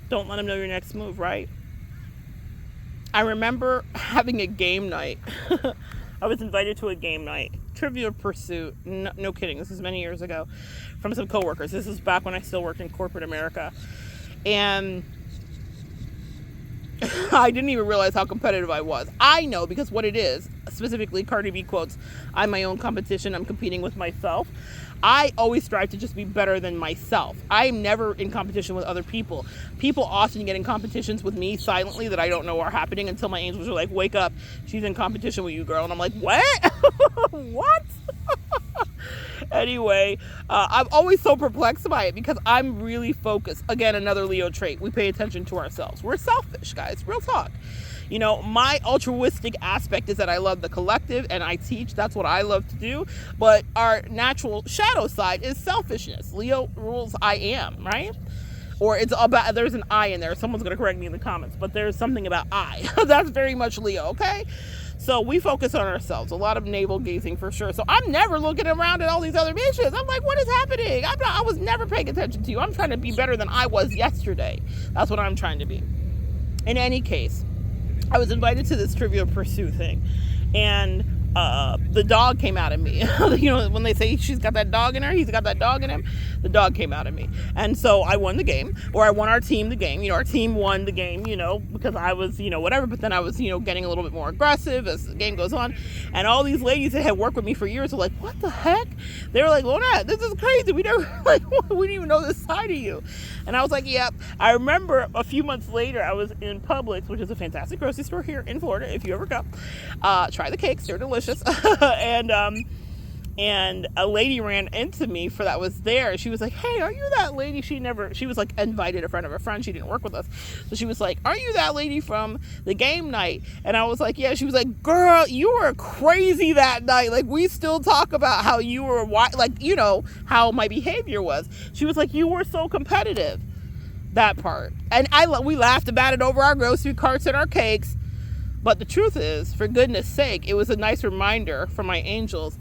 Don't let them know your next move, right? I remember having a game night. I was invited to a game night Trivial Pursuit. No kidding. This is many years ago from some coworkers. This is back when I still worked in corporate America. And I didn't even realize how competitive I was. I know because what it is, specifically Cardi B quotes, I'm my own competition. I'm competing with myself. I always strive to just be better than myself. I'm never in competition with other people. People often get in competitions with me silently that I don't know are happening until my angels are like, wake up, she's in competition with you, girl. And I'm like, what? What? Anyway, I'm always so perplexed by it because I'm really focused. Again, another Leo trait. We pay attention to ourselves. We're selfish, guys. Real talk. You know, my altruistic aspect is that I love the collective and I teach. That's what I love to do. But our natural shadow side is selfishness. Leo rules I am, right? Or it's about, there's an I in there. Someone's going to correct me in the comments, but there's something about I. That's very much Leo, okay? So we focus on ourselves. A lot of navel gazing for sure. So I'm never looking around at all these other bitches. I'm like, what is happening? I was never paying attention to you. I'm trying to be better than I was yesterday. That's what I'm trying to be. In any case, I was invited to this Trivial Pursuit thing. And the dog came out of me. You know, when they say she's got that dog in her, he's got that dog in him, the dog came out of me. And so I won the game, or I won our team the game. You know, our team won the game, you know, because I was, you know, whatever. But then I was, you know, getting a little bit more aggressive as the game goes on. And all these ladies that had worked with me for years were like, what the heck? They were like, Lona, this is crazy. We never, like, we didn't even know this side of you. And I was like, yep. I remember a few months later, I was in Publix, which is a fantastic grocery store here in Florida. If you ever go, try the cakes. They're delicious. And a lady ran into me that was there. She was like, hey, are you that lady? She was like invited a friend of a friend. She didn't work with us. So she was like, are you that lady from the game night? And I was like, yeah. She was like, girl, you were crazy that night. Like, we still talk about how you were, like, you know, how my behavior was. She was like, you were so competitive. That part. And we laughed about it over our grocery carts and our cakes. But the truth is, for goodness sake, it was a nice reminder from my angels.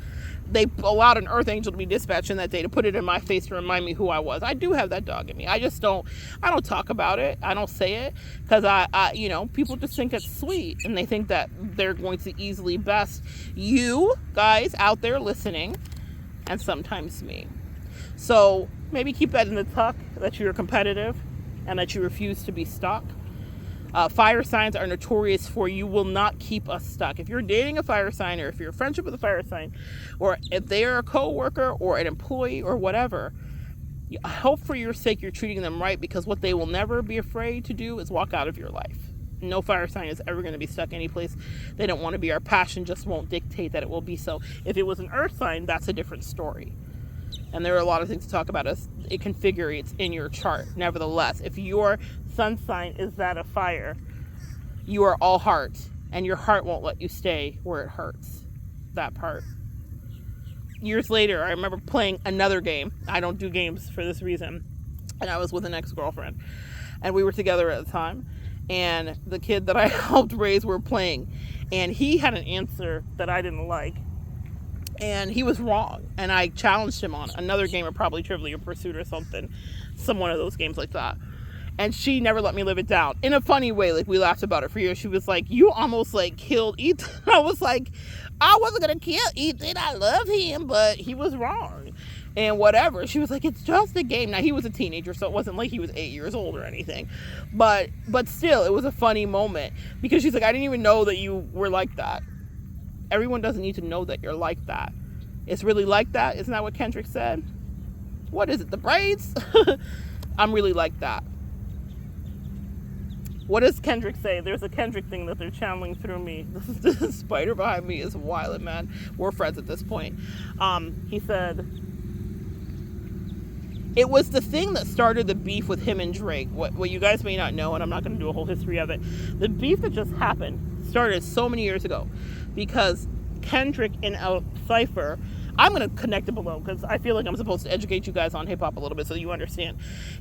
They allowed an earth angel to be dispatched in that day to put it in my face to remind me who I was. I do have that dog in me. I don't talk about it. I don't say it because I you know, people just think it's sweet and they think that they're going to easily best you guys out there listening and sometimes me. So maybe keep that in the tuck, that you're competitive and that you refuse to be stuck. Fire signs are notorious for you will not keep us stuck. If you're dating a fire sign, or if you're a friendship with a fire sign, or if they are a co-worker or an employee or whatever, I hope for your sake you're treating them right, because what they will never be afraid to do is walk out of your life. No fire sign is ever going to be stuck any place they don't want to be. Our passion just won't dictate that it will be so. If it was an earth sign, that's a different story. And there are a lot of things to talk about as it configurates in your chart. Nevertheless, if your sun sign is that of fire, you are all heart, and your heart won't let you stay where it hurts. That part. Years later, I remember playing another game. I don't do games for this reason. And I was with an ex-girlfriend. And we were together at the time. And the kid that I helped raise were playing. And he had an answer that I didn't like. And he was wrong. And I challenged him on another game of probably Trivial Pursuit or something. Some one of those games like that. And she never let me live it down. In a funny way, like, we laughed about it for years. She was like, you almost, like, killed Ethan. I was like, I wasn't going to kill Ethan. I love him, but he was wrong. And whatever. She was like, it's just a game. Now, he was a teenager, so it wasn't like he was 8 years old or anything. But still, it was a funny moment. Because she's like, I didn't even know that you were like that. Everyone doesn't need to know that you're like that. It's really like that. Isn't that what Kendrick said? What is it? The braids? I'm really like that. What does Kendrick say? There's a Kendrick thing that they're channeling through me. This spider behind me is wild, man. We're friends at this point. He said, it was the thing that started the beef with him and Drake. What you guys may not know, and I'm not going to do a whole history of it. The beef that just happened started so many years ago because Kendrick in a cipher, I'm going to connect it below because I feel like I'm supposed to educate you guys on hip-hop a little bit so you understand.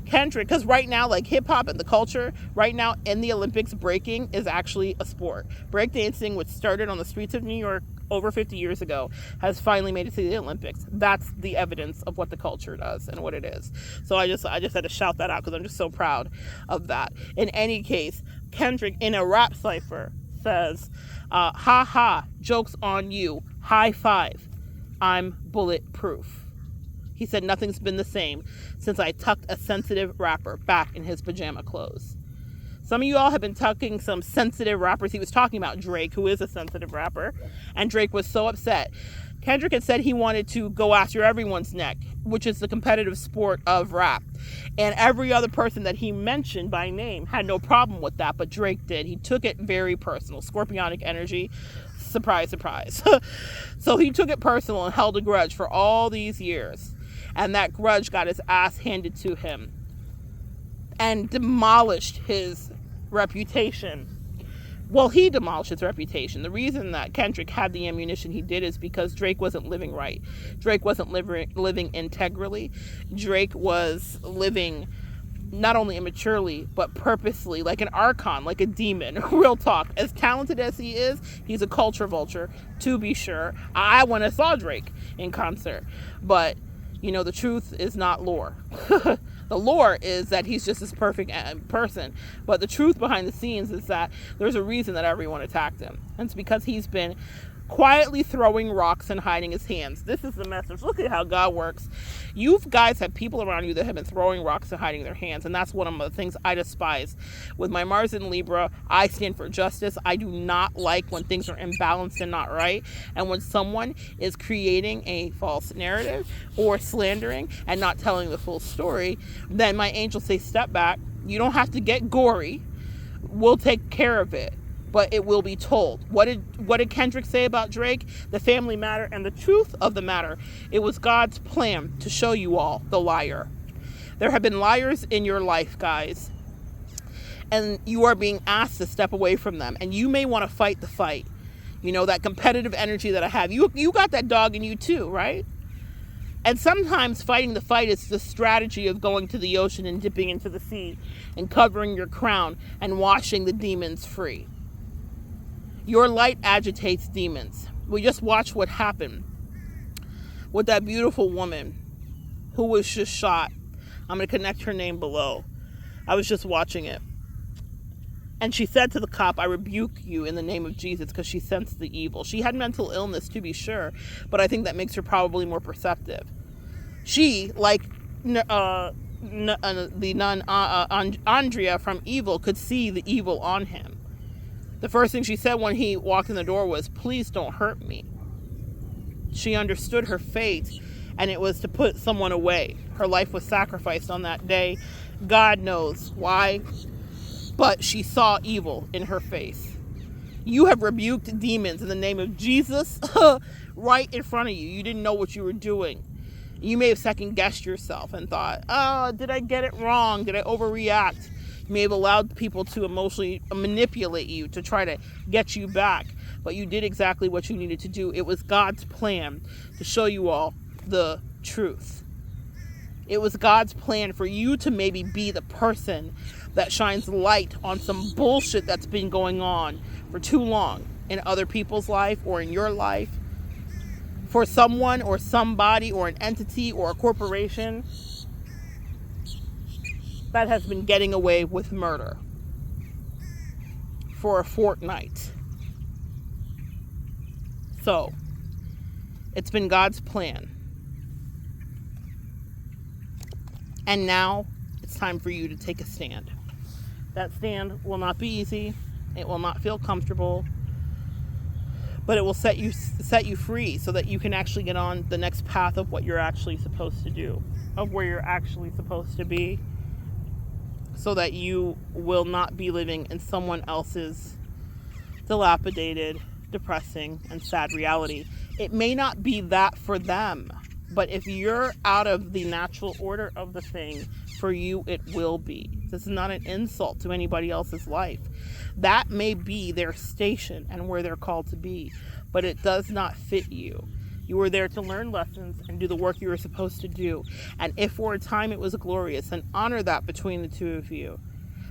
Kendrick, because right now, like, hip-hop and the culture, right now in the Olympics, breaking is actually a sport. Breakdancing, which started on the streets of New York over 50 years ago, has finally made it to the Olympics. That's the evidence of what the culture does and what it is. So I just had to shout that out because I'm just so proud of that. In any case, Kendrick in a rap cipher says, ha ha, joke's on you, high five. I'm bulletproof. He said, nothing's been the same since I tucked a sensitive rapper back in his pajama clothes. Some of you all have been tucking some sensitive rappers. He was talking about Drake, who is a sensitive rapper, and Drake was so upset. Kendrick had said he wanted to go after everyone's neck, which is the competitive sport of rap. And every other person that he mentioned by name had no problem with that, but Drake did. He took it very personal. Scorpionic energy. Surprise, surprise. So he took it personal and held a grudge for all these years. And that grudge got his ass handed to him and demolished his reputation. Well, he demolished his reputation. The reason that Kendrick had the ammunition he did is because Drake wasn't living right. Drake wasn't living integrally. Drake was living not only immaturely, but purposely, like an archon, like a demon. Real talk. As talented as he is, he's a culture vulture, to be sure. I went and saw Drake in concert. But, you know, the truth is not lore. The lore is that he's just this perfect person. But the truth behind the scenes is that there's a reason that everyone attacked him. And it's because he's been quietly throwing rocks and hiding his hands. This is the message. Look at how God works. You guys have people around you that have been throwing rocks and hiding their hands. And that's one of the things I despise. With my Mars in Libra, I stand for justice. I do not like when things are imbalanced and not right. And when someone is creating a false narrative or slandering and not telling the full story, then my angels say, step back. You don't have to get gory. We'll take care of it. But it will be told. What did Kendrick say about Drake? The family matter and the truth of the matter. It was God's plan to show you all the liar. There have been liars in your life, guys. And you are being asked to step away from them. And you may want to fight the fight. You know, that competitive energy that I have. You got that dog in you too, right? And sometimes fighting the fight is the strategy of going to the ocean and dipping into the sea and covering your crown and washing the demons free. Your light agitates demons. We just watched what happened with that beautiful woman who was just shot. I'm going to connect her name below. I was just watching it. And she said to the cop, I rebuke you in the name of Jesus, because she sensed the evil. She had mental illness, to be sure, but I think that makes her probably more perceptive. She, like the nun Andrea from Evil, could see the evil on him. The first thing she said when he walked in the door was, please don't hurt me. She understood her fate, and it was to put someone away. Her life was sacrificed on that day. God knows why, but she saw evil in her face. You have rebuked demons in the name of Jesus right in front of you. You didn't know what you were doing. You may have second-guessed yourself and thought, oh, did I get it wrong? Did I overreact? You may have allowed people to emotionally manipulate you to try to get you back, but you did exactly what you needed to do. It was God's plan to show you all the truth. It was God's plan for you to maybe be the person that shines light on some bullshit that's been going on for too long in other people's life or in your life, for someone or somebody or an entity or a corporation that has been getting away with murder for a fortnight. So, it's been God's plan. And now, it's time for you to take a stand. That stand will not be easy. It will not feel comfortable. But it will set you free so that you can actually get on the next path of what you're actually supposed to do, of where you're actually supposed to be, so that you will not be living in someone else's dilapidated, depressing, and sad reality. It may not be that for them, but if you're out of the natural order of the thing, for you it will be. This is not an insult to anybody else's life. That may be their station and where they're called to be, but it does not fit you. You were there to learn lessons and do the work you were supposed to do. And if for a time it was glorious, then honor that between the two of you.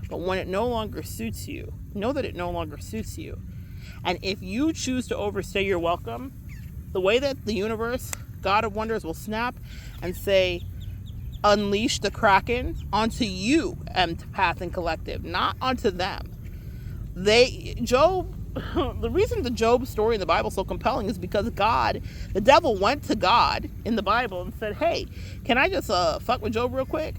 But when it no longer suits you, know that it no longer suits you. And if you choose to overstay your welcome, the way that the universe, God of Wonders, will snap and say, unleash the Kraken onto you, Empath and Collective, not onto them. Job the reason the Job story in the Bible is so compelling is because God, the devil went to God in the Bible and said, hey, can I just fuck with Job real quick?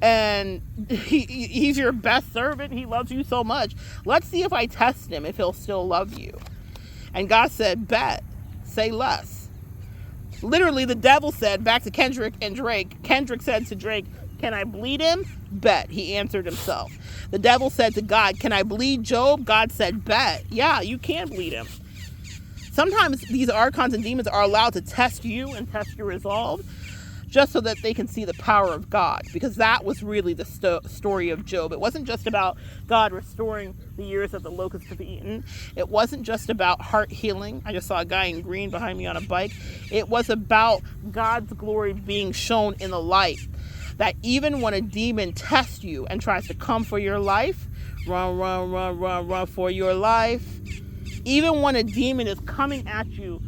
And he's your best servant. He loves you so much. Let's see if I test him, if he'll still love you. And God said, bet, say less. Literally, the devil said, back to Kendrick and Drake, Kendrick said to Drake, can I bleed him? Bet. He answered himself. The devil said to God, can I bleed Job? God said, bet. Yeah, you can bleed him. Sometimes these archons and demons are allowed to test you and test your resolve, just so that they can see the power of God, because that was really the story of Job. It wasn't just about God restoring the years that the locusts have eaten. It wasn't just about heart healing. I just saw a guy in green behind me on a bike. It was about God's glory being shown in the light, that even when a demon tests you and tries to come for your life, run for your life. Even when a demon is coming at you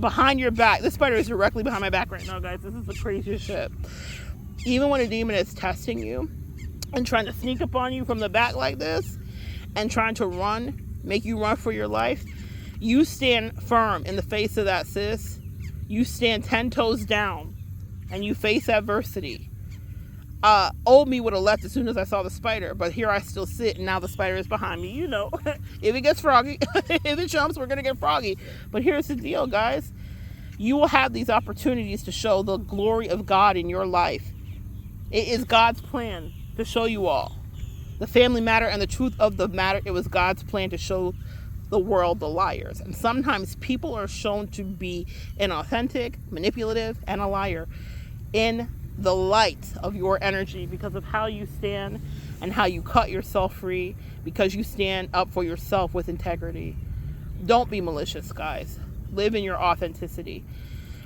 behind your back. This spider is directly behind my back right now, guys. This is the craziest shit. Even when a demon is testing you and trying to sneak up on you from the back like this and trying to make you run for your life, you stand firm in the face of that, sis. You stand 10 toes down and you face adversity. Old me would have left as soon as I saw the spider, but here I still sit, and now the spider is behind me. You know, if it gets froggy, if it jumps, we're gonna get froggy. But here's the deal, guys. You will have these opportunities to show the glory of God in your life. It is God's plan to show you all the family matter and the truth of the matter. It was God's plan to show the world the liars. And sometimes people are shown to be inauthentic, manipulative, and a liar in the light of your energy, because of how you stand and how you cut yourself free, because you stand up for yourself with integrity. Don't be malicious, guys. Live in your authenticity,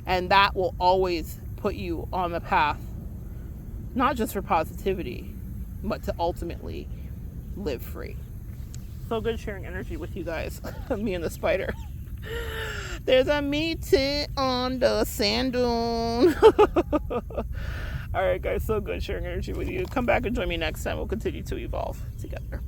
and that will always put you on the path, not just for positivity, but to ultimately live free. So good sharing energy with you guys. Me and the spider. There's a meeting on the sand dune. All right, guys, so good sharing energy with you. Come back and join me next time. We'll continue to evolve together.